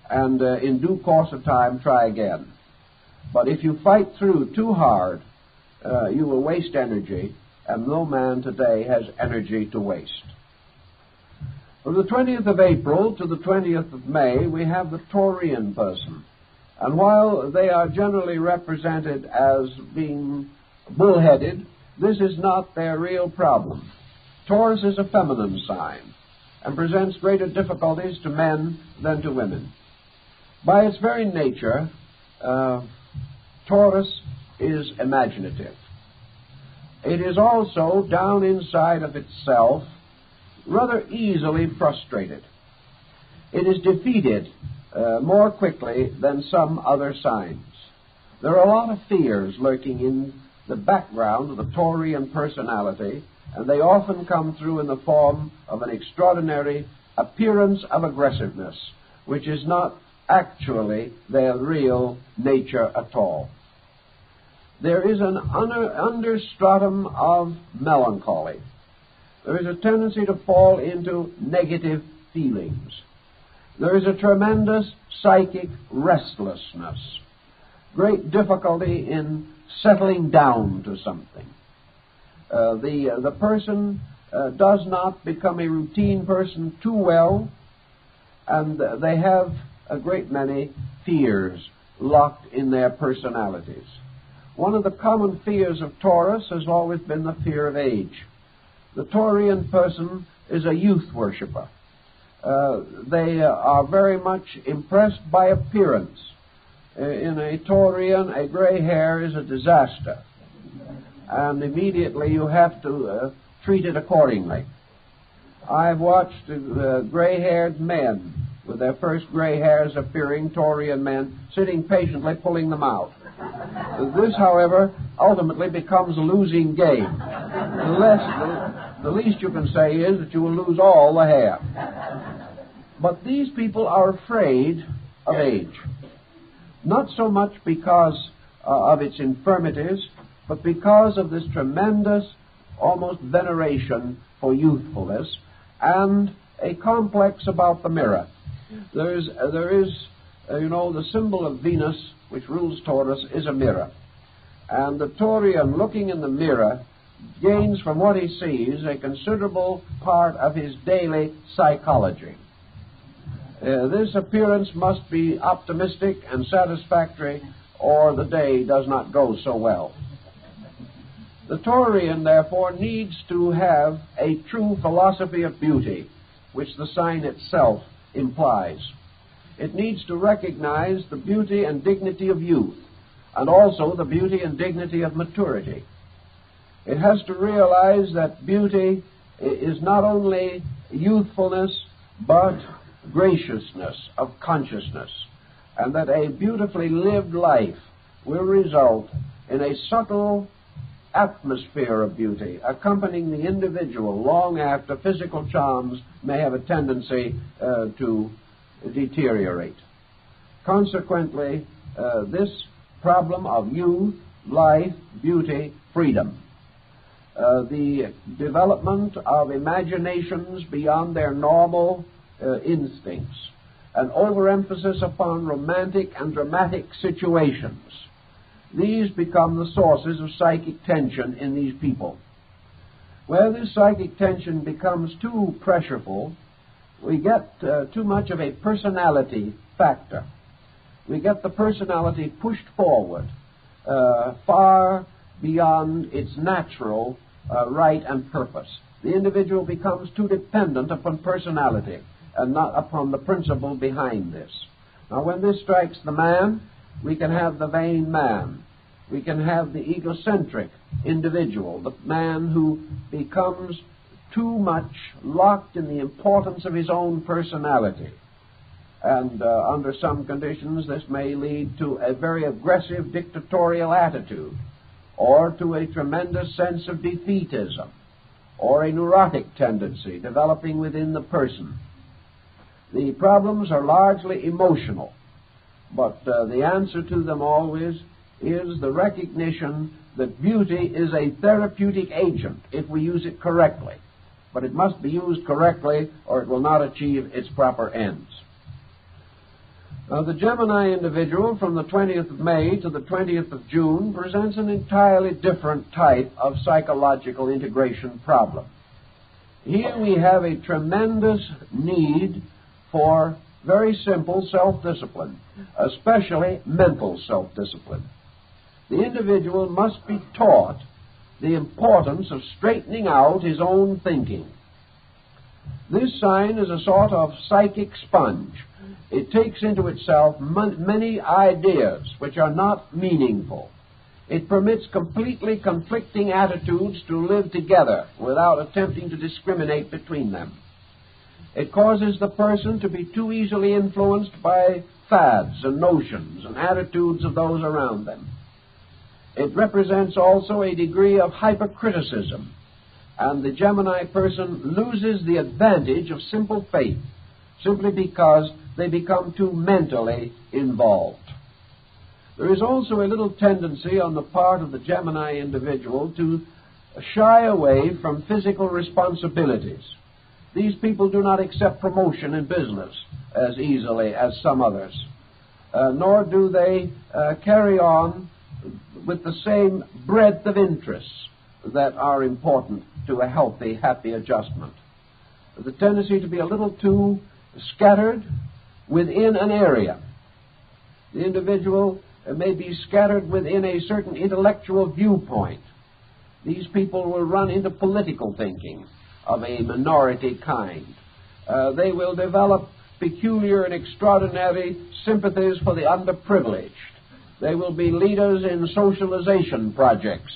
and in due course of time, try again. But if you fight through too hard, you will waste energy, and no man today has energy to waste. From the 20th of April to the 20th of May, we have the Taurian person. And while they are generally represented as being bullheaded, this is not their real problem. Taurus is a feminine sign and presents greater difficulties to men than to women. By its very nature, Taurus is imaginative. It is also, down inside of itself, rather easily frustrated. It is defeated more quickly than some other signs. There are a lot of fears lurking in the background of the Taurian personality, and they often come through in the form of an extraordinary appearance of aggressiveness, which is not actually their real nature at all. There is an understratum of melancholy. There is a tendency to fall into negative feelings. There is a tremendous psychic restlessness, great difficulty in settling down to something. The person does not become a routine person too well, and they have a great many fears locked in their personalities. One of the common fears of Taurus has always been the fear of age. The Taurian person is a youth worshipper. They are very much impressed by appearance. In a Taurian, a gray hair is a disaster, and immediately you have to treat it accordingly. I've watched gray-haired men with their first gray hairs appearing, Taurian men, sitting patiently pulling them out. This, however, ultimately becomes a losing game. The least you can say is that you will lose all the hair. But these people are afraid of age, not so much because of its infirmities, but because of this tremendous, almost veneration for youthfulness and a complex about the mirror. There is, the symbol of Venus, which rules Taurus, is a mirror. And the Taurian, looking in the mirror, gains from what he sees a considerable part of his daily psychology. This appearance must be optimistic and satisfactory, or the day does not go so well. The Taurian, therefore, needs to have a true philosophy of beauty, which the sign itself implies. It needs to recognize the beauty and dignity of youth, and also the beauty and dignity of maturity. It has to realize that beauty is not only youthfulness, but graciousness of consciousness, and that a beautifully lived life will result in a subtle atmosphere of beauty accompanying the individual long after physical charms may have a tendency to deteriorate. Consequently, this problem of youth, life, beauty, freedom, the development of imaginations beyond their normal instincts, an overemphasis upon romantic and dramatic situations, these become the sources of psychic tension in these people. Where this psychic tension becomes too pressureful, we get too much of a personality factor. We get the personality pushed forward far beyond its natural right and purpose. The individual becomes too dependent upon personality and not upon the principle behind this. Now, when this strikes the man, we can have the vain man. We can have the egocentric individual, the man who becomes too much locked in the importance of his own personality. And under some conditions, this may lead to a very aggressive dictatorial attitude, or to a tremendous sense of defeatism, or a neurotic tendency developing within the person. The problems are largely emotional, but the answer to them always is the recognition that beauty is a therapeutic agent if we use it correctly. But it must be used correctly or it will not achieve its proper ends. Now, the Gemini individual from the 20th of May to the 20th of June presents an entirely different type of psychological integration problem. Here we have a tremendous need for very simple self-discipline, especially mental self-discipline. The individual must be taught the importance of straightening out his own thinking. This sign is a sort of psychic sponge. It takes into itself many ideas which are not meaningful. It permits completely conflicting attitudes to live together without attempting to discriminate between them. It causes the person to be too easily influenced by fads and notions and attitudes of those around them. It represents also a degree of hypercriticism, and the Gemini person loses the advantage of simple faith simply because they become too mentally involved. There is also a little tendency on the part of the Gemini individual to shy away from physical responsibilities. These people do not accept promotion in business as easily as some others, nor do they carry on with the same breadth of interests that are important to a healthy, happy adjustment. The tendency to be a little too scattered within an area. The individual may be scattered within a certain intellectual viewpoint. These people will run into political thinking of a minority kind. They will develop peculiar and extraordinary sympathies for the underprivileged. They will be leaders in socialization projects.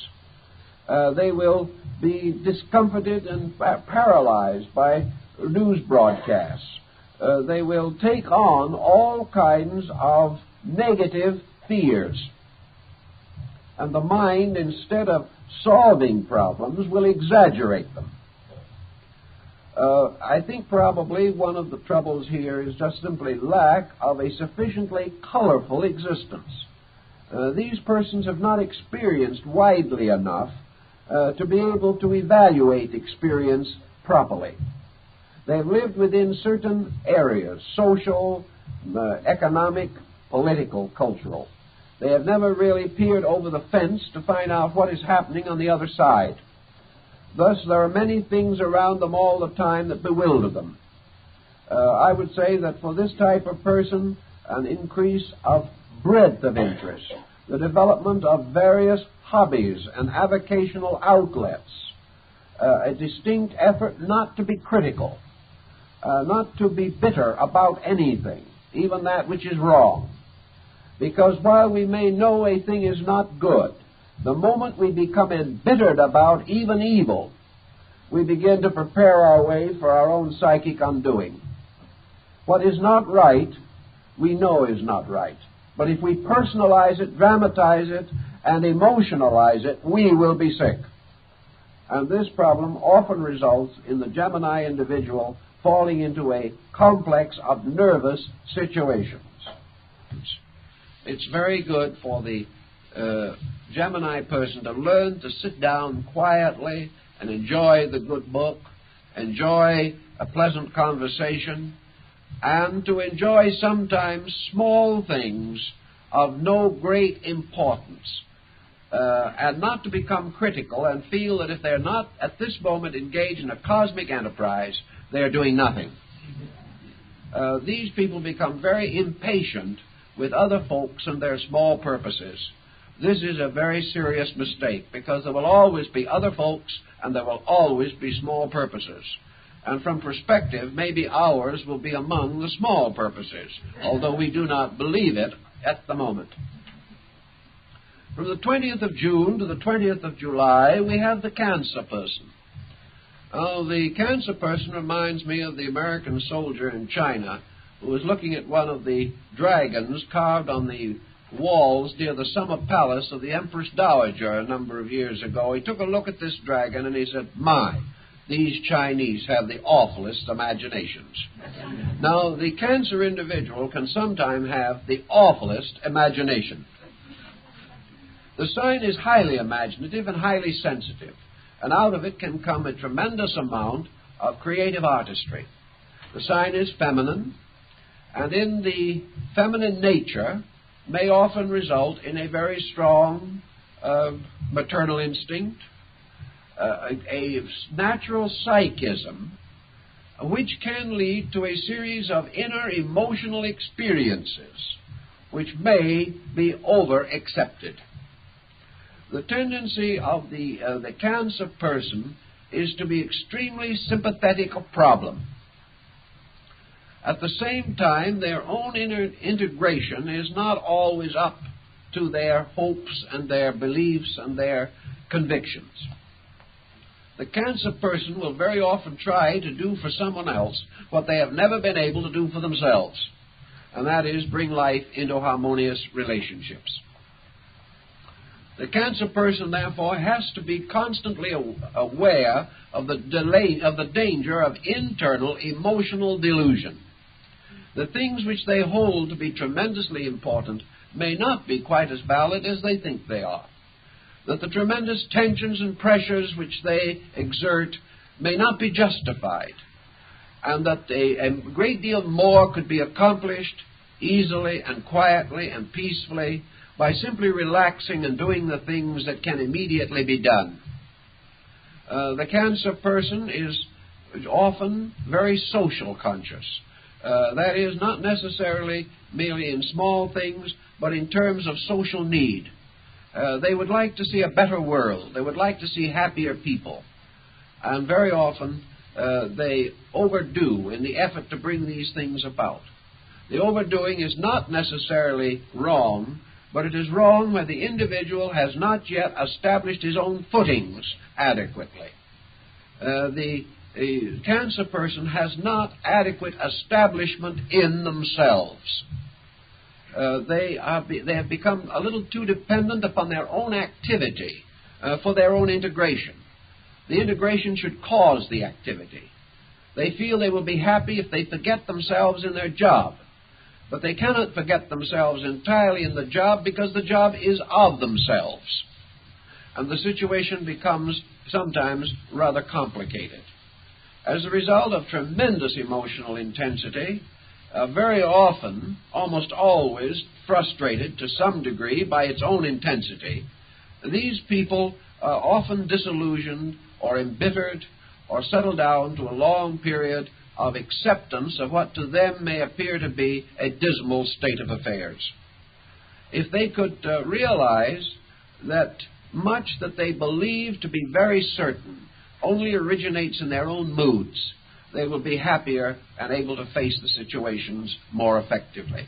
They will be discomfited and paralyzed by news broadcasts. They will take on all kinds of negative fears. And the mind, instead of solving problems, will exaggerate them. I think probably one of the troubles here is just simply lack of a sufficiently colorful existence. These persons have not experienced widely enough to be able to evaluate experience properly. They've lived within certain areas, social, economic, political, cultural. They have never really peered over the fence to find out what is happening on the other side. Thus, there are many things around them all the time that bewilder them. I would say that for this type of person, an increase of breadth of interest, the development of various hobbies and avocational outlets, a distinct effort not to be critical, not to be bitter about anything, even that which is wrong. Because while we may know a thing is not good, the moment we become embittered about even evil, we begin to prepare our way for our own psychic undoing. What is not right, we know is not right. But if we personalize it, dramatize it, and emotionalize it, we will be sick. And this problem often results in the Gemini individual falling into a complex of nervous situations. It's very good for the Gemini person to learn to sit down quietly and enjoy the good book, enjoy a pleasant conversation, and to enjoy sometimes small things of no great importance, and not to become critical and feel that if they're not at this moment engaged in a cosmic enterprise, they're doing nothing. These people become very impatient with other folks and their small purposes. This is a very serious mistake, because there will always be other folks and there will always be small purposes. And from perspective, maybe ours will be among the small purposes, although we do not believe it at the moment. From the 20th of June to the 20th of July, we have the Cancer person. The Cancer person reminds me of the American soldier in China who was looking at one of the dragons carved on the walls near the summer palace of the Empress Dowager a number of years ago. He took a look at this dragon and he said, "My, these Chinese have the awfulest imaginations." Now, the Cancer individual can sometimes have the awfulest imagination. The sign is highly imaginative and highly sensitive, and out of it can come a tremendous amount of creative artistry. The sign is feminine, and in the feminine nature may often result in a very strong maternal instinct, a natural psychism, which can lead to a series of inner emotional experiences which may be over-accepted. The tendency of the Cancer person is to be extremely sympathetic of problem. At the same time, their own inner integration is not always up to their hopes and their beliefs and their convictions. The Cancer person will very often try to do for someone else what they have never been able to do for themselves, and that is bring life into harmonious relationships. The Cancer person, therefore, has to be constantly aware of the danger of internal emotional delusion. The things which they hold to be tremendously important may not be quite as valid as they think they are. that the tremendous tensions and pressures which they exert may not be justified, and that a great deal more could be accomplished easily and quietly and peacefully by simply relaxing and doing the things that can immediately be done. The cancer person is often very social conscious. That is, not necessarily merely in small things, but in terms of social need. They would like to see a better world. They would like to see happier people. And very often they overdo in the effort to bring these things about. The overdoing is not necessarily wrong, but it is wrong when the individual has not yet established his own footings adequately. The cancer person has not adequate establishment in themselves. They have become a little too dependent upon their own activity for their own integration. The integration should cause the activity. They feel they will be happy if they forget themselves in their job. But they cannot forget themselves entirely in the job because the job is of themselves. And the situation becomes sometimes rather complicated. As a result of tremendous emotional intensity, very often, almost always, frustrated to some degree by its own intensity, these people are often disillusioned or embittered or settle down to a long period of acceptance of what to them may appear to be a dismal state of affairs. If they could realize that much that they believe to be very certain only originates in their own moods, they will be happier and able to face the situations more effectively.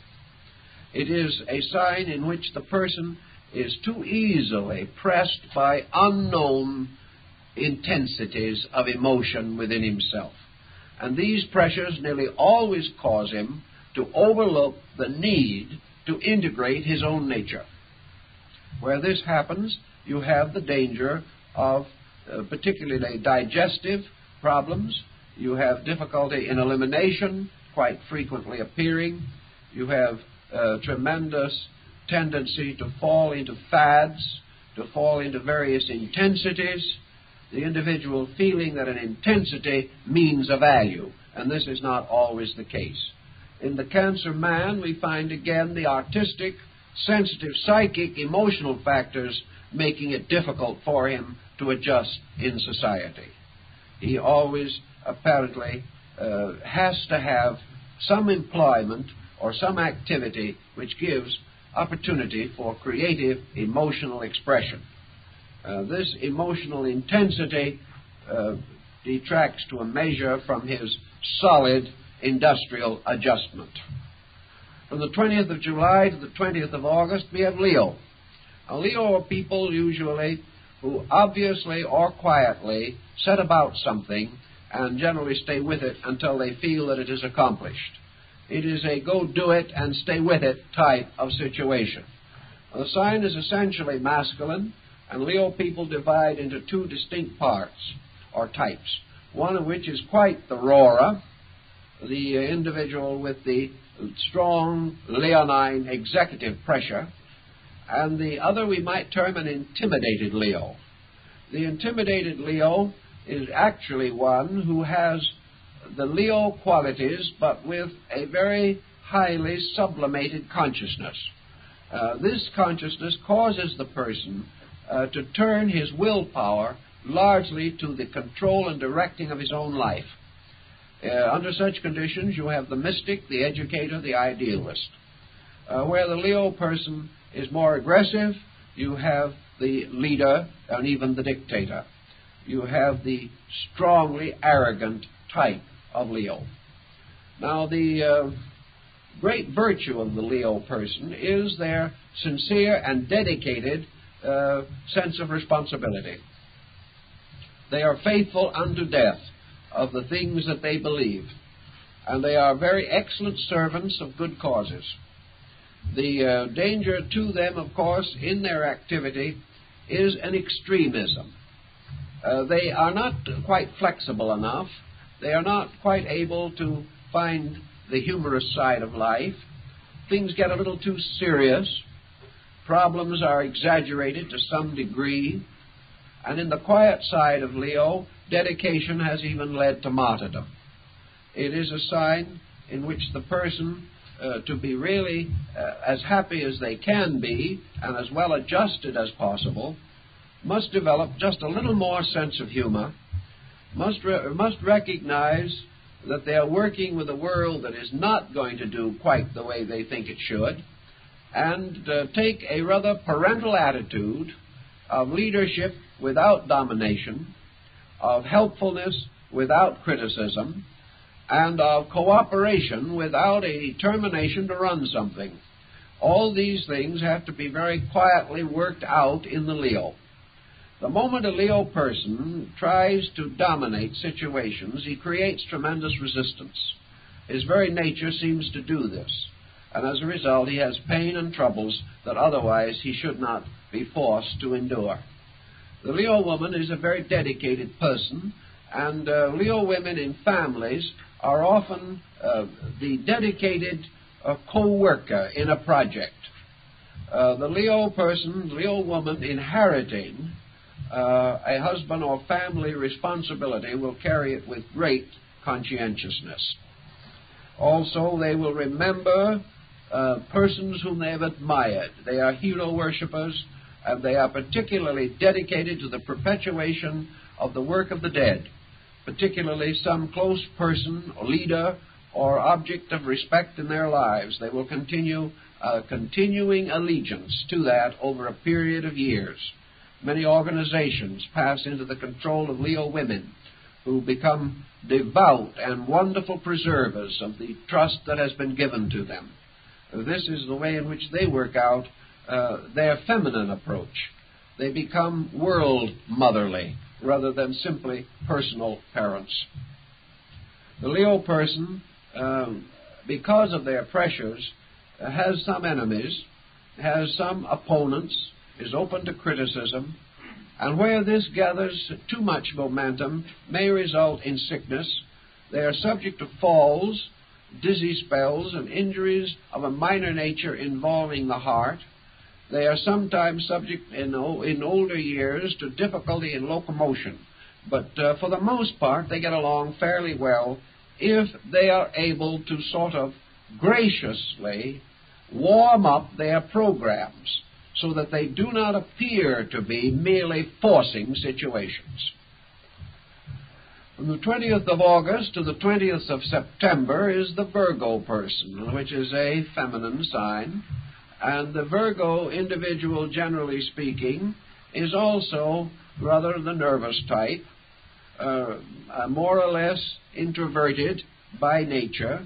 It is a sign in which the person is too easily pressed by unknown intensities of emotion within himself. And these pressures nearly always cause him to overlook the need to integrate his own nature. Where this happens, you have the danger of particularly digestive problems. You have difficulty in elimination quite frequently appearing. You have tremendous tendency to fall into fads, to fall into various intensities, the individual feeling that an intensity means a value, and this is not always the case. In the cancer man, we find again the artistic, sensitive, psychic, emotional factors making it difficult for him to adjust in society. He always apparently has to have some employment or some activity which gives opportunity for creative emotional expression. This emotional intensity detracts to a measure from his solid industrial adjustment. From the 20th of July to the 20th of August, we have Leo. Now, Leo are people usually who obviously or quietly set about something and generally stay with it until they feel that it is accomplished. It is a go do it and stay with it type of situation. The sign is essentially masculine, and Leo people divide into two distinct parts or types, one of which is quite the roarer, the individual with the strong leonine executive pressure, and the other we might term an intimidated Leo. The intimidated Leo is actually one who has the Leo qualities, but with a very highly sublimated consciousness. This consciousness causes the person to turn his willpower largely to the control and directing of his own life. Under such conditions, you have the mystic, the educator, the idealist. Where the Leo person is more aggressive, you have the leader and even the dictator. You have the strongly arrogant type of Leo. Now, the great virtue of the Leo person is their sincere and dedicated sense of responsibility. They are faithful unto death of the things that they believe, and they are very excellent servants of good causes. The danger to them, of course, in their activity is an extremism. They are not quite flexible enough. They are not quite able to find the humorous side of life. Things get a little too serious. Problems are exaggerated to some degree, and in the quiet side of Leo, dedication has even led to martyrdom. It is a sign in which the person, to be really as happy as they can be and as well adjusted as possible, must develop just a little more sense of humor, must recognize that they are working with a world that is not going to do quite the way they think it should, and take a rather parental attitude of leadership without domination, of helpfulness without criticism, and of cooperation without a determination to run something. All these things have to be very quietly worked out in the Leo. The moment a Leo person tries to dominate situations, he creates tremendous resistance. His very nature seems to do this, and as a result he has pain and troubles that otherwise he should not be forced to endure. The Leo woman is a very dedicated person, and Leo women in families are often the dedicated co-worker in a project. The Leo person, Leo woman inheriting a husband or family responsibility will carry it with great conscientiousness. Also, they will remember persons whom they have admired. They are hero worshippers, and they are particularly dedicated to the perpetuation of the work of the dead, particularly some close person, leader, or object of respect in their lives. They will continue continuing allegiance to that over a period of years. Many organizations pass into the control of Leo women who become devout and wonderful preservers of the trust that has been given to them. This is the way in which they work out their feminine approach. They become world motherly rather than simply personal parents. The Leo person, because of their pressures, has some enemies, has some opponents, is open to criticism, and where this gathers too much momentum may result in sickness. They are subject to falls, dizzy spells, and injuries of a minor nature involving the heart. They are sometimes subject in older years to difficulty in locomotion, but for the most part they get along fairly well if they are able to sort of graciously warm up their programs so that they do not appear to be merely forcing situations. From the 20th of August to the 20th of September is the Virgo person, which is a feminine sign. And the Virgo individual, generally speaking, is also rather the nervous type, more or less introverted by nature,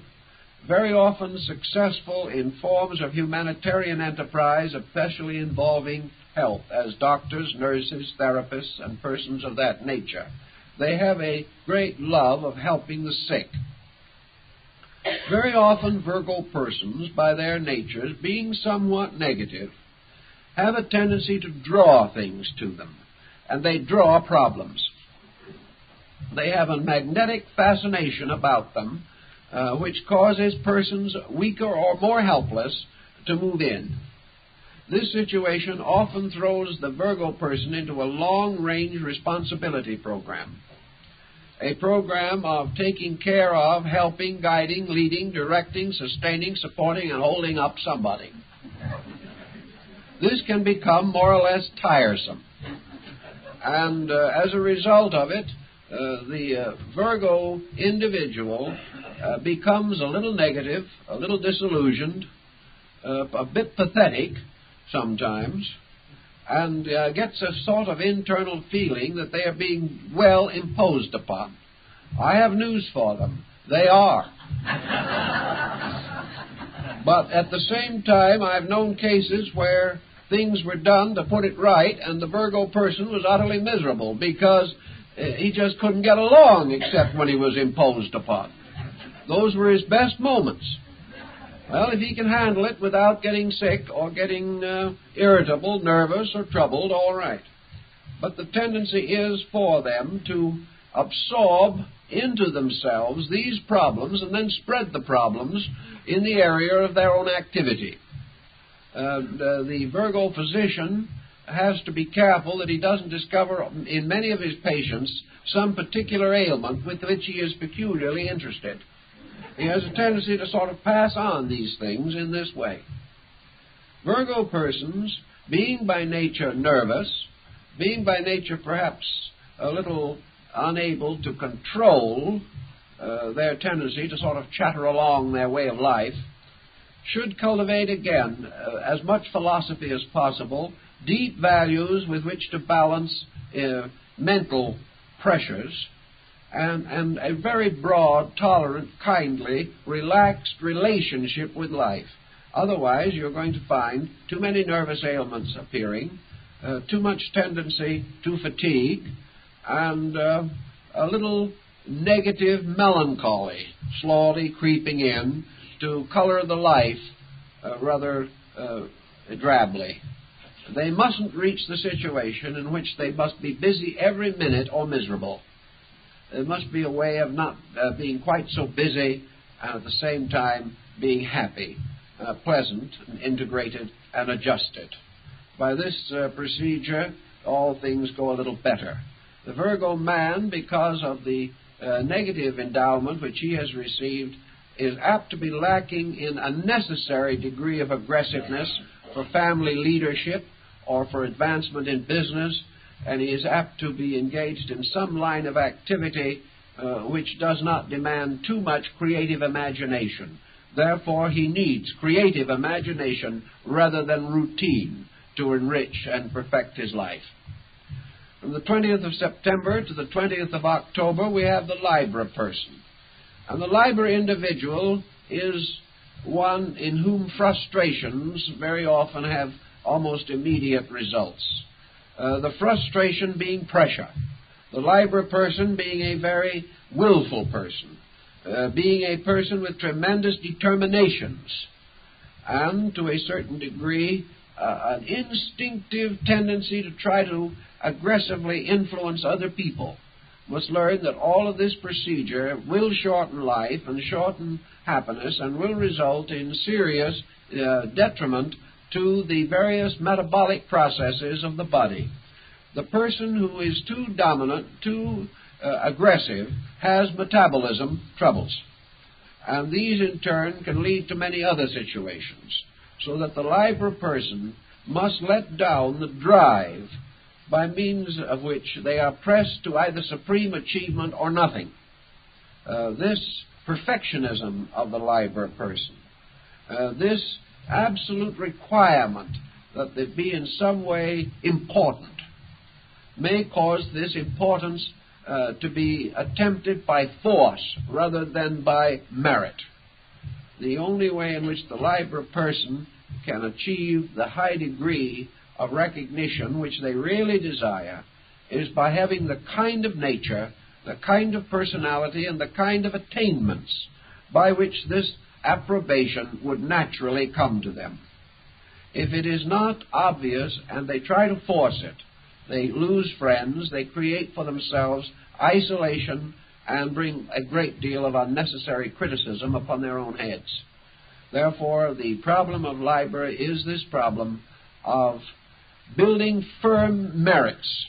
very often successful in forms of humanitarian enterprise, especially involving health, as doctors, nurses, therapists, and persons of that nature. They have a great love of helping the sick. Very often Virgo persons, by their natures, being somewhat negative, have a tendency to draw things to them, and they draw problems. They have a magnetic fascination about them, which causes persons weaker or more helpless to move in. This situation often throws the Virgo person into a long-range responsibility program. A program of taking care of, helping, guiding, leading, directing, sustaining, supporting, and holding up somebody. This can become more or less tiresome. And as a result of it, the Virgo individual becomes a little negative, a little disillusioned, a bit pathetic sometimes, and gets a sort of internal feeling that they are being well imposed upon. I have news for them. They are. But at the same time, I've known cases where things were done to put it right, and the Virgo person was utterly miserable because he just couldn't get along except when he was imposed upon. Those were his best moments. Well, if he can handle it without getting sick or getting irritable, nervous, or troubled, all right. But the tendency is for them to absorb into themselves these problems and then spread the problems in the area of their own activity. the Virgo physician has to be careful that he doesn't discover in many of his patients some particular ailment with which he is peculiarly interested. He has a tendency to sort of pass on these things in this way. Virgo persons, being by nature nervous, being by nature perhaps a little unable to control their tendency to sort of chatter along their way of life, should cultivate again as much philosophy as possible, deep values with which to balance mental pressures, and a very broad, tolerant, kindly, relaxed relationship with life. Otherwise, you're going to find too many nervous ailments appearing, too much tendency to fatigue, and a little negative melancholy slowly creeping in to color the life rather drably. They mustn't reach the situation in which they must be busy every minute or miserable. There must be a way of not being quite so busy and at the same time being happy, pleasant, and integrated and adjusted. By this procedure, all things go a little better. The Virgo man, because of the negative endowment which he has received, is apt to be lacking in a necessary degree of aggressiveness for family leadership or for advancement in business, and he is apt to be engaged in some line of activity which does not demand too much creative imagination. Therefore, he needs creative imagination rather than routine to enrich and perfect his life. From the 20th of September to the 20th of October, we have the Libra person. And the Libra individual is one in whom frustrations very often have almost immediate results. The frustration being pressure. The Libra person being a very willful person, being a person with tremendous determinations, and to a certain degree an instinctive tendency to try to aggressively influence other people, must learn that all of this procedure will shorten life and shorten happiness and will result in serious detriment to the various metabolic processes of the body. The person who is too dominant, too aggressive, has metabolism troubles. And these, in turn, can lead to many other situations. So that the Libra person must let down the drive by means of which they are pressed to either supreme achievement or nothing. This perfectionism of the Libra person, this absolute requirement that they be in some way important, may cause this importance to be attempted by force rather than by merit. The only way in which the Libra person can achieve the high degree of recognition which they really desire is by having the kind of nature, the kind of personality, and the kind of attainments by which this approbation would naturally come to them. If it is not obvious and they try to force it, they lose friends, they create for themselves isolation, and bring a great deal of unnecessary criticism upon their own heads. Therefore, the problem of Libra is this problem of building firm merits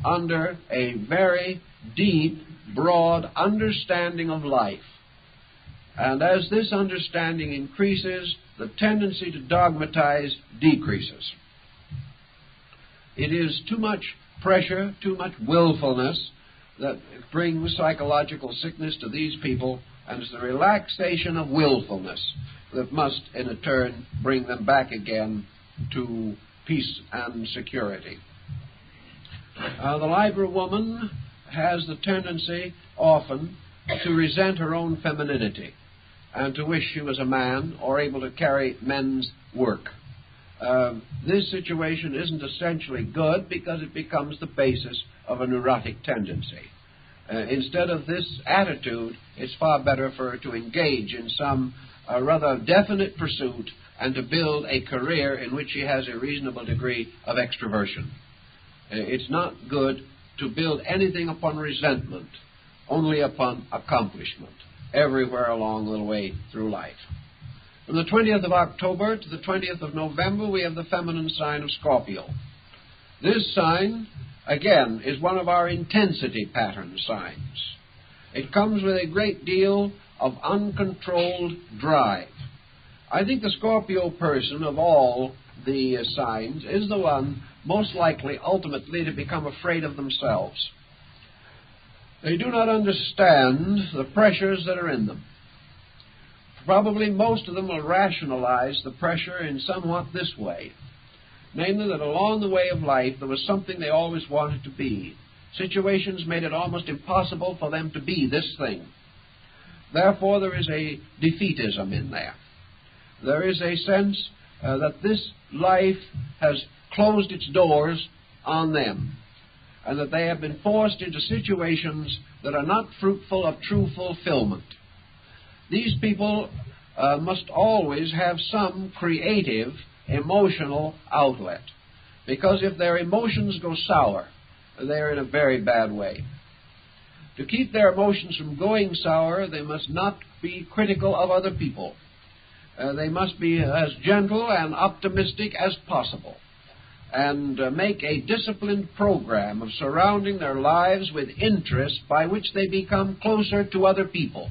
under a very deep, broad understanding of life. And as this understanding increases, the tendency to dogmatize decreases. It is too much pressure, too much willfulness that brings psychological sickness to these people, and it's the relaxation of willfulness that must, in a turn, bring them back again to peace and security. The Libra woman has the tendency often to resent her own femininity and to wish she was a man or able to carry men's work. This situation isn't essentially good because it becomes the basis of a neurotic tendency. Instead of this attitude, it's far better for her to engage in some rather definite pursuit and to build a career in which she has a reasonable degree of extroversion. It's not good to build anything upon resentment, only upon accomplishment, everywhere along the way through life. From the 20th of October to the 20th of November, we have the feminine sign of Scorpio. This sign, again, is one of our intensity pattern signs. It comes with a great deal of uncontrolled drive. I think the Scorpio person of all the signs is the one most likely ultimately to become afraid of themselves. They do not understand the pressures that are in them. Probably most of them will rationalize the pressure in somewhat this way, namely that along the way of life there was something they always wanted to be. Situations made it almost impossible for them to be this thing. Therefore, there is a defeatism in there. There is a sense that this life has closed its doors on them, and that they have been forced into situations that are not fruitful of true fulfillment. These people must always have some creative, emotional outlet, because if their emotions go sour, they're in a very bad way. To keep their emotions from going sour, they must not be critical of other people. They must be as gentle and optimistic as possible, and make a disciplined program of surrounding their lives with interests by which they become closer to other people.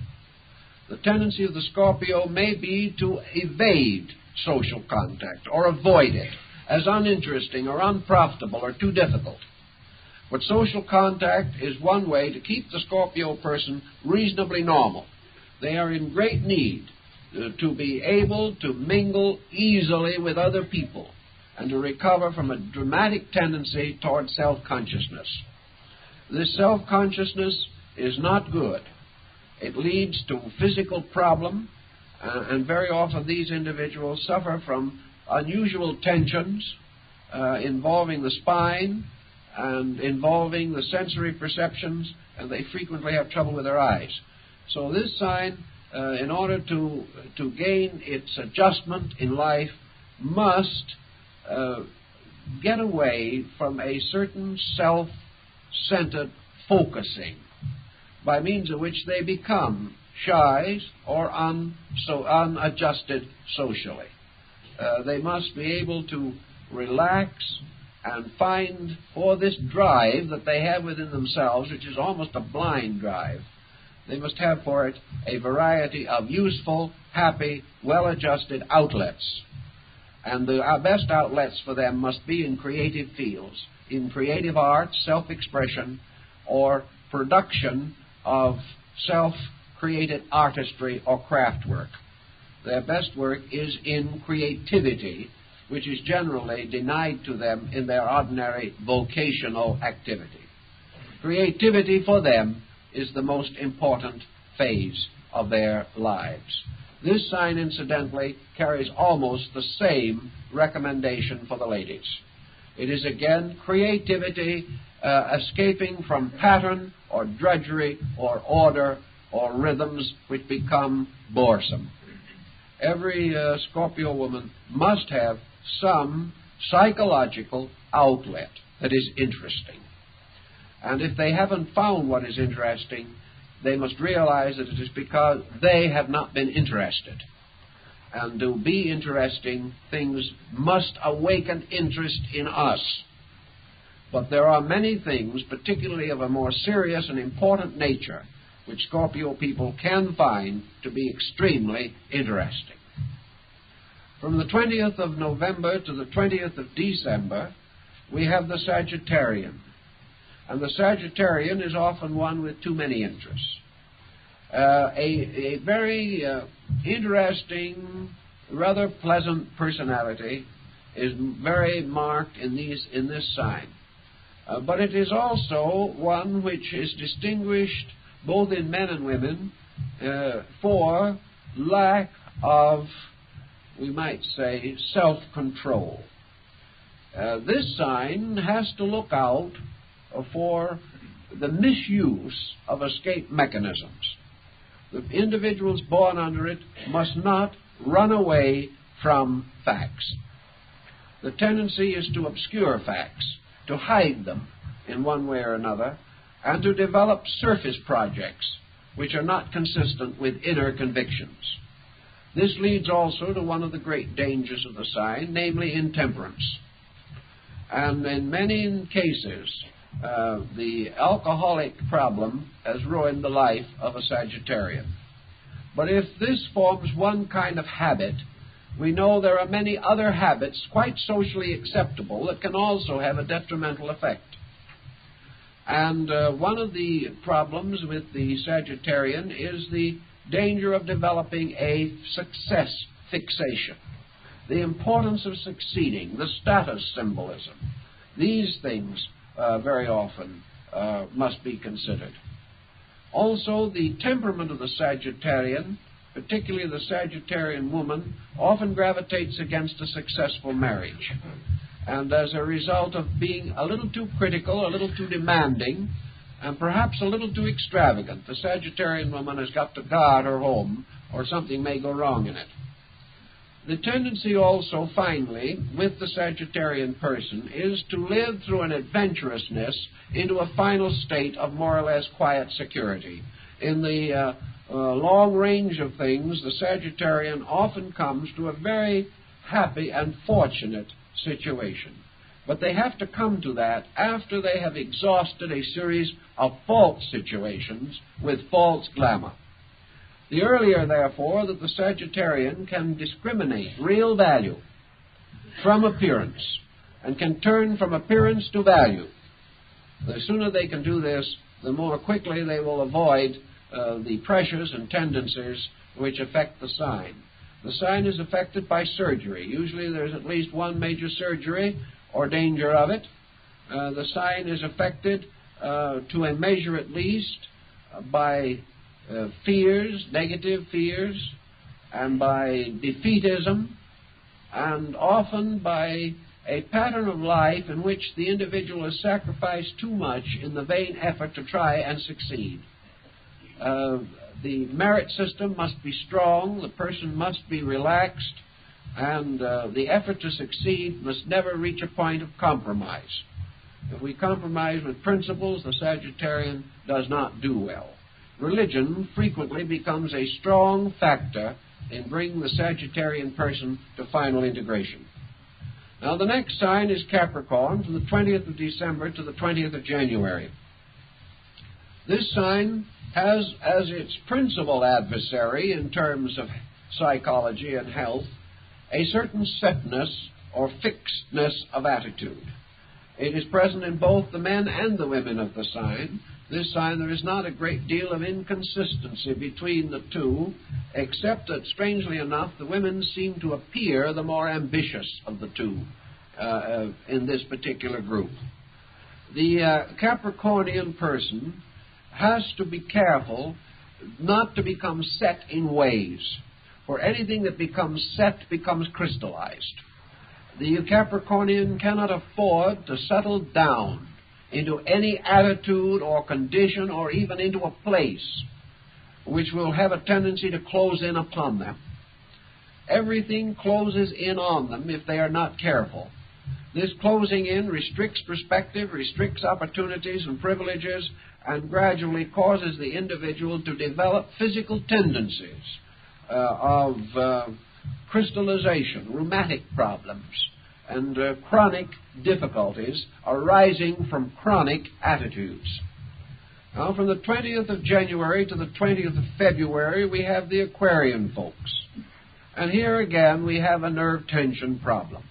The tendency of the Scorpio may be to evade social contact or avoid it as uninteresting or unprofitable or too difficult. But social contact is one way to keep the Scorpio person reasonably normal. They are in great need to be able to mingle easily with other people and to recover from a dramatic tendency toward self-consciousness. This self-consciousness is not good. It leads to physical problem, and very often these individuals suffer from unusual tensions involving the spine and involving the sensory perceptions, and they frequently have trouble with their eyes. So this sign, in order to gain its adjustment in life, must get away from a certain self-centered focusing, by means of which they become shy or unadjusted socially. They must be able to relax and find, for this drive that they have within themselves, which is almost a blind drive, they must have for it a variety of useful, happy, well-adjusted outlets. And the best outlets for them must be in creative fields, in creative arts, self-expression, or production of self-created artistry or craft work. Their best work is in creativity, which is generally denied to them in their ordinary vocational activity. Creativity for them is the most important phase of their lives. This sign, incidentally, carries almost the same recommendation for the ladies. It is, again, creativity, escaping from pattern or drudgery or order or rhythms which become boresome. Every Scorpio woman must have some psychological outlet that is interesting. And if they haven't found what is interesting, they must realize that it is because they have not been interested. And to be interesting, things must awaken interest in us. But there are many things, particularly of a more serious and important nature, which Scorpio people can find to be extremely interesting. From the 20th of November to the 20th of December, we have the Sagittarian. And the Sagittarian is often one with too many interests. A very interesting, rather pleasant personality is very marked in this sign. But it is also one which is distinguished both in men and women for lack of, we might say, self-control. This sign has to look out for the misuse of escape mechanisms. The individuals born under it must not run away from facts. The tendency is to obscure facts, to hide them in one way or another, and to develop surface projects which are not consistent with inner convictions. This leads also to one of the great dangers of the sign, namely intemperance. And in many cases, the alcoholic problem has ruined the life of a Sagittarian. But if this forms one kind of habit, we know there are many other habits quite socially acceptable that can also have a detrimental effect. And one of the problems with the Sagittarian is the danger of developing a success fixation. The importance of succeeding, the status symbolism. These things very often must be considered. Also, the temperament of the Sagittarian, particularly the Sagittarian woman, often gravitates against a successful marriage. And as a result of being a little too critical, a little too demanding, and perhaps a little too extravagant, the Sagittarian woman has got to guard her home, or something may go wrong in it. The tendency also, finally, with the Sagittarian person is to live through an adventurousness into a final state of more or less quiet security. In the long range of things, the Sagittarian often comes to a very happy and fortunate situation. But they have to come to that after they have exhausted a series of false situations with false glamour. The earlier, therefore, that the Sagittarian can discriminate real value from appearance and can turn from appearance to value, the sooner they can do this, the more quickly they will avoid the pressures and tendencies which affect the sign. The sign is affected by surgery. Usually there's at least one major surgery or danger of it. The sign is affected to a measure at least by fears, negative fears, and by defeatism, and often by a pattern of life in which the individual has sacrificed too much in the vain effort to try and succeed. The merit system must be strong, the person must be relaxed, and the effort to succeed must never reach a point of compromise. If we compromise with principles, the Sagittarian does not do well. Religion frequently becomes a strong factor in bringing the Sagittarian person to final integration. Now, the next sign is Capricorn, from the 20th of December to the 20th of January. This sign has as its principal adversary in terms of psychology and health a certain setness or fixedness of attitude. It is present in both the men and the women of the sign. This sign, there is not a great deal of inconsistency between the two, except that, strangely enough, the women seem to appear the more ambitious of the two in this particular group. The Capricornian person has to be careful not to become set in ways, for anything that becomes set becomes crystallized. The Capricornian cannot afford to settle down into any attitude or condition or even into a place which will have a tendency to close in upon them. Everything closes in on them if they are not careful. This closing in restricts perspective, restricts opportunities and privileges, and gradually causes the individual to develop physical tendencies of crystallization, rheumatic problems, and chronic difficulties arising from chronic attitudes. Now, from the 20th of January to the 20th of February, we have the Aquarian folks. And here again, we have a nerve tension problem.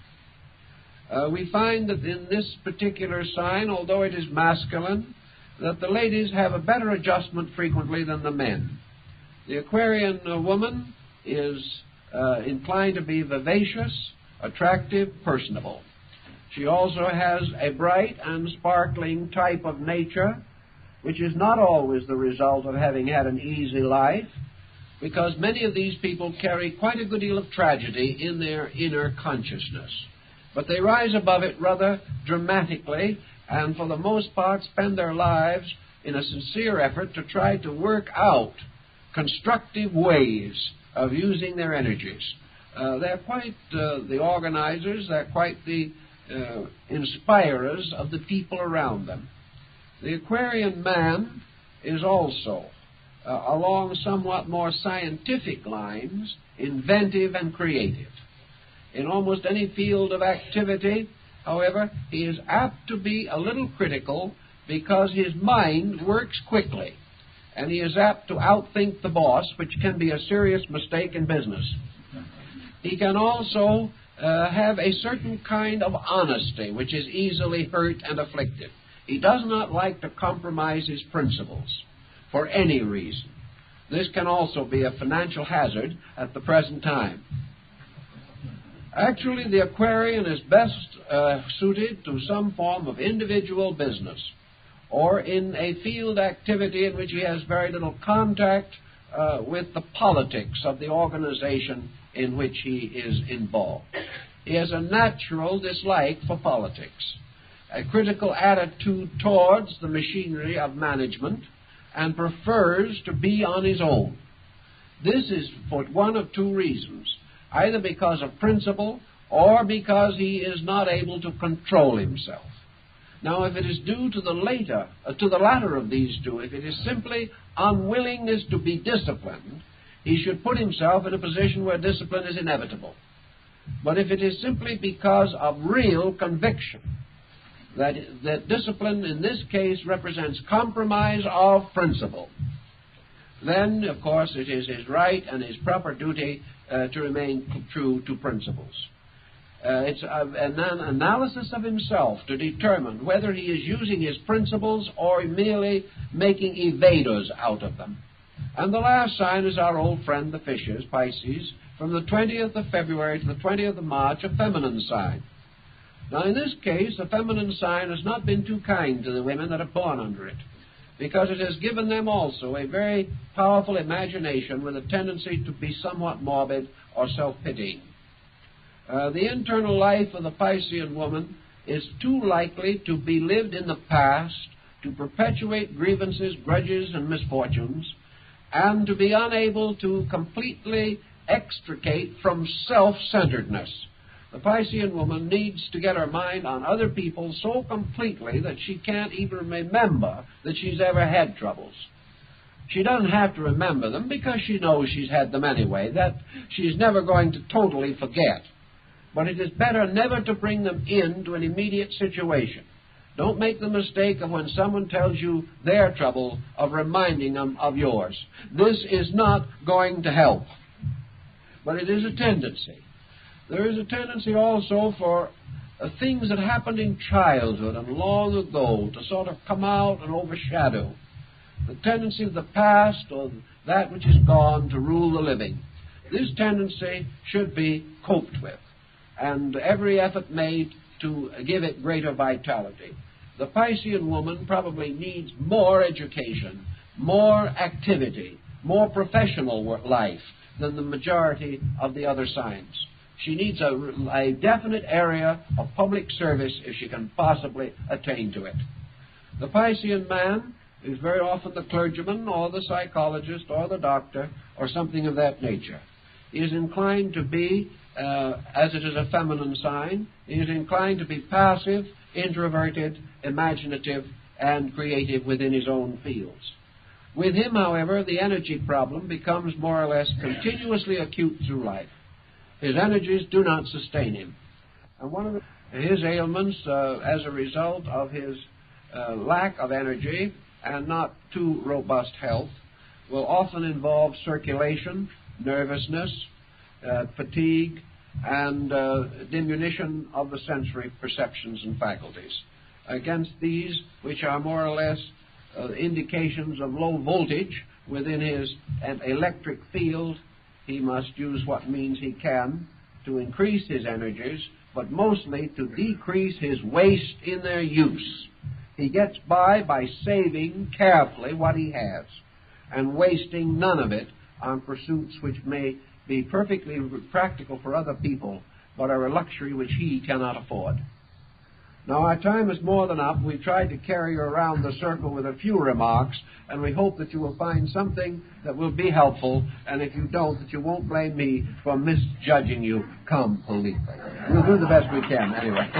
We find that in this particular sign, although it is masculine, that the ladies have a better adjustment frequently than the men. The Aquarian woman is inclined to be vivacious, attractive, personable. She also has a bright and sparkling type of nature, which is not always the result of having had an easy life, because many of these people carry quite a good deal of tragedy in their inner consciousness. But they rise above it rather dramatically, and for the most part spend their lives in a sincere effort to try to work out constructive ways of using their energies. They're quite the organizers, they're quite the inspirers of the people around them. The Aquarian man is also along somewhat more scientific lines, inventive and creative. In almost any field of activity, however, he is apt to be a little critical because his mind works quickly, and he is apt to outthink the boss, which can be a serious mistake in business. He can also have a certain kind of honesty, which is easily hurt and afflicted. He does not like to compromise his principles for any reason. This can also be a financial hazard at the present time. Actually, the Aquarian is best suited to some form of individual business or in a field activity in which he has very little contact with the politics of the organization in which he is involved. He has a natural dislike for politics, a critical attitude towards the machinery of management, and prefers to be on his own. This is for one of two reasons, either because of principle or because he is not able to control himself. Now, if it is due to the latter of these two, if it is simply unwillingness to be disciplined, he should put himself in a position where discipline is inevitable. But if it is simply because of real conviction, that discipline in this case represents compromise of principle, then, of course, it is his right and his proper duty to remain true to principles. It's an analysis of himself to determine whether he is using his principles or merely making evaders out of them. And the last sign is our old friend, the fishes, Pisces, from the 20th of February to the 20th of March, a feminine sign. Now, in this case, the feminine sign has not been too kind to the women that are born under it, because it has given them also a very powerful imagination with a tendency to be somewhat morbid or self-pitying. The internal life of the Piscean woman is too likely to be lived in the past, to perpetuate grievances, grudges, and misfortunes, and to be unable to completely extricate from self-centeredness. The Piscean woman needs to get her mind on other people so completely that she can't even remember that she's ever had troubles. She doesn't have to remember them because she knows she's had them anyway, that she's never going to totally forget. But it is better never to bring them into an immediate situation. Don't make the mistake of when someone tells you their trouble of reminding them of yours. This is not going to help. But it is a tendency. There is a tendency also for things that happened in childhood and long ago to sort of come out and overshadow. The tendency of the past or that which is gone to rule the living. This tendency should be coped with, and every effort made to give it greater vitality. The Piscean woman probably needs more education, more activity, more professional life than the majority of the other signs. She needs a definite area of public service if she can possibly attain to it. The Piscean man is very often the clergyman or the psychologist or the doctor or something of that nature. He is inclined to be, as it is a feminine sign, he is inclined to be passive, introverted, imaginative, and creative within his own fields. With him, however, the energy problem becomes more or less continuously acute through life. His energies do not sustain him. And one of his ailments, as a result of his lack of energy and not too robust health, will often involve circulation, nervousness, fatigue, and diminution of the sensory perceptions and faculties. Against these, which are more or less indications of low voltage within his electric field, he must use what means he can to increase his energies, but mostly to decrease his waste in their use. He gets by saving carefully what he has and wasting none of it on pursuits which may be perfectly practical for other people, but are a luxury which he cannot afford. Now, our time is more than up. We've tried to carry you around the circle with a few remarks, and we hope that you will find something that will be helpful, and if you don't, that you won't blame me for misjudging you completely. We'll do the best we can, anyway.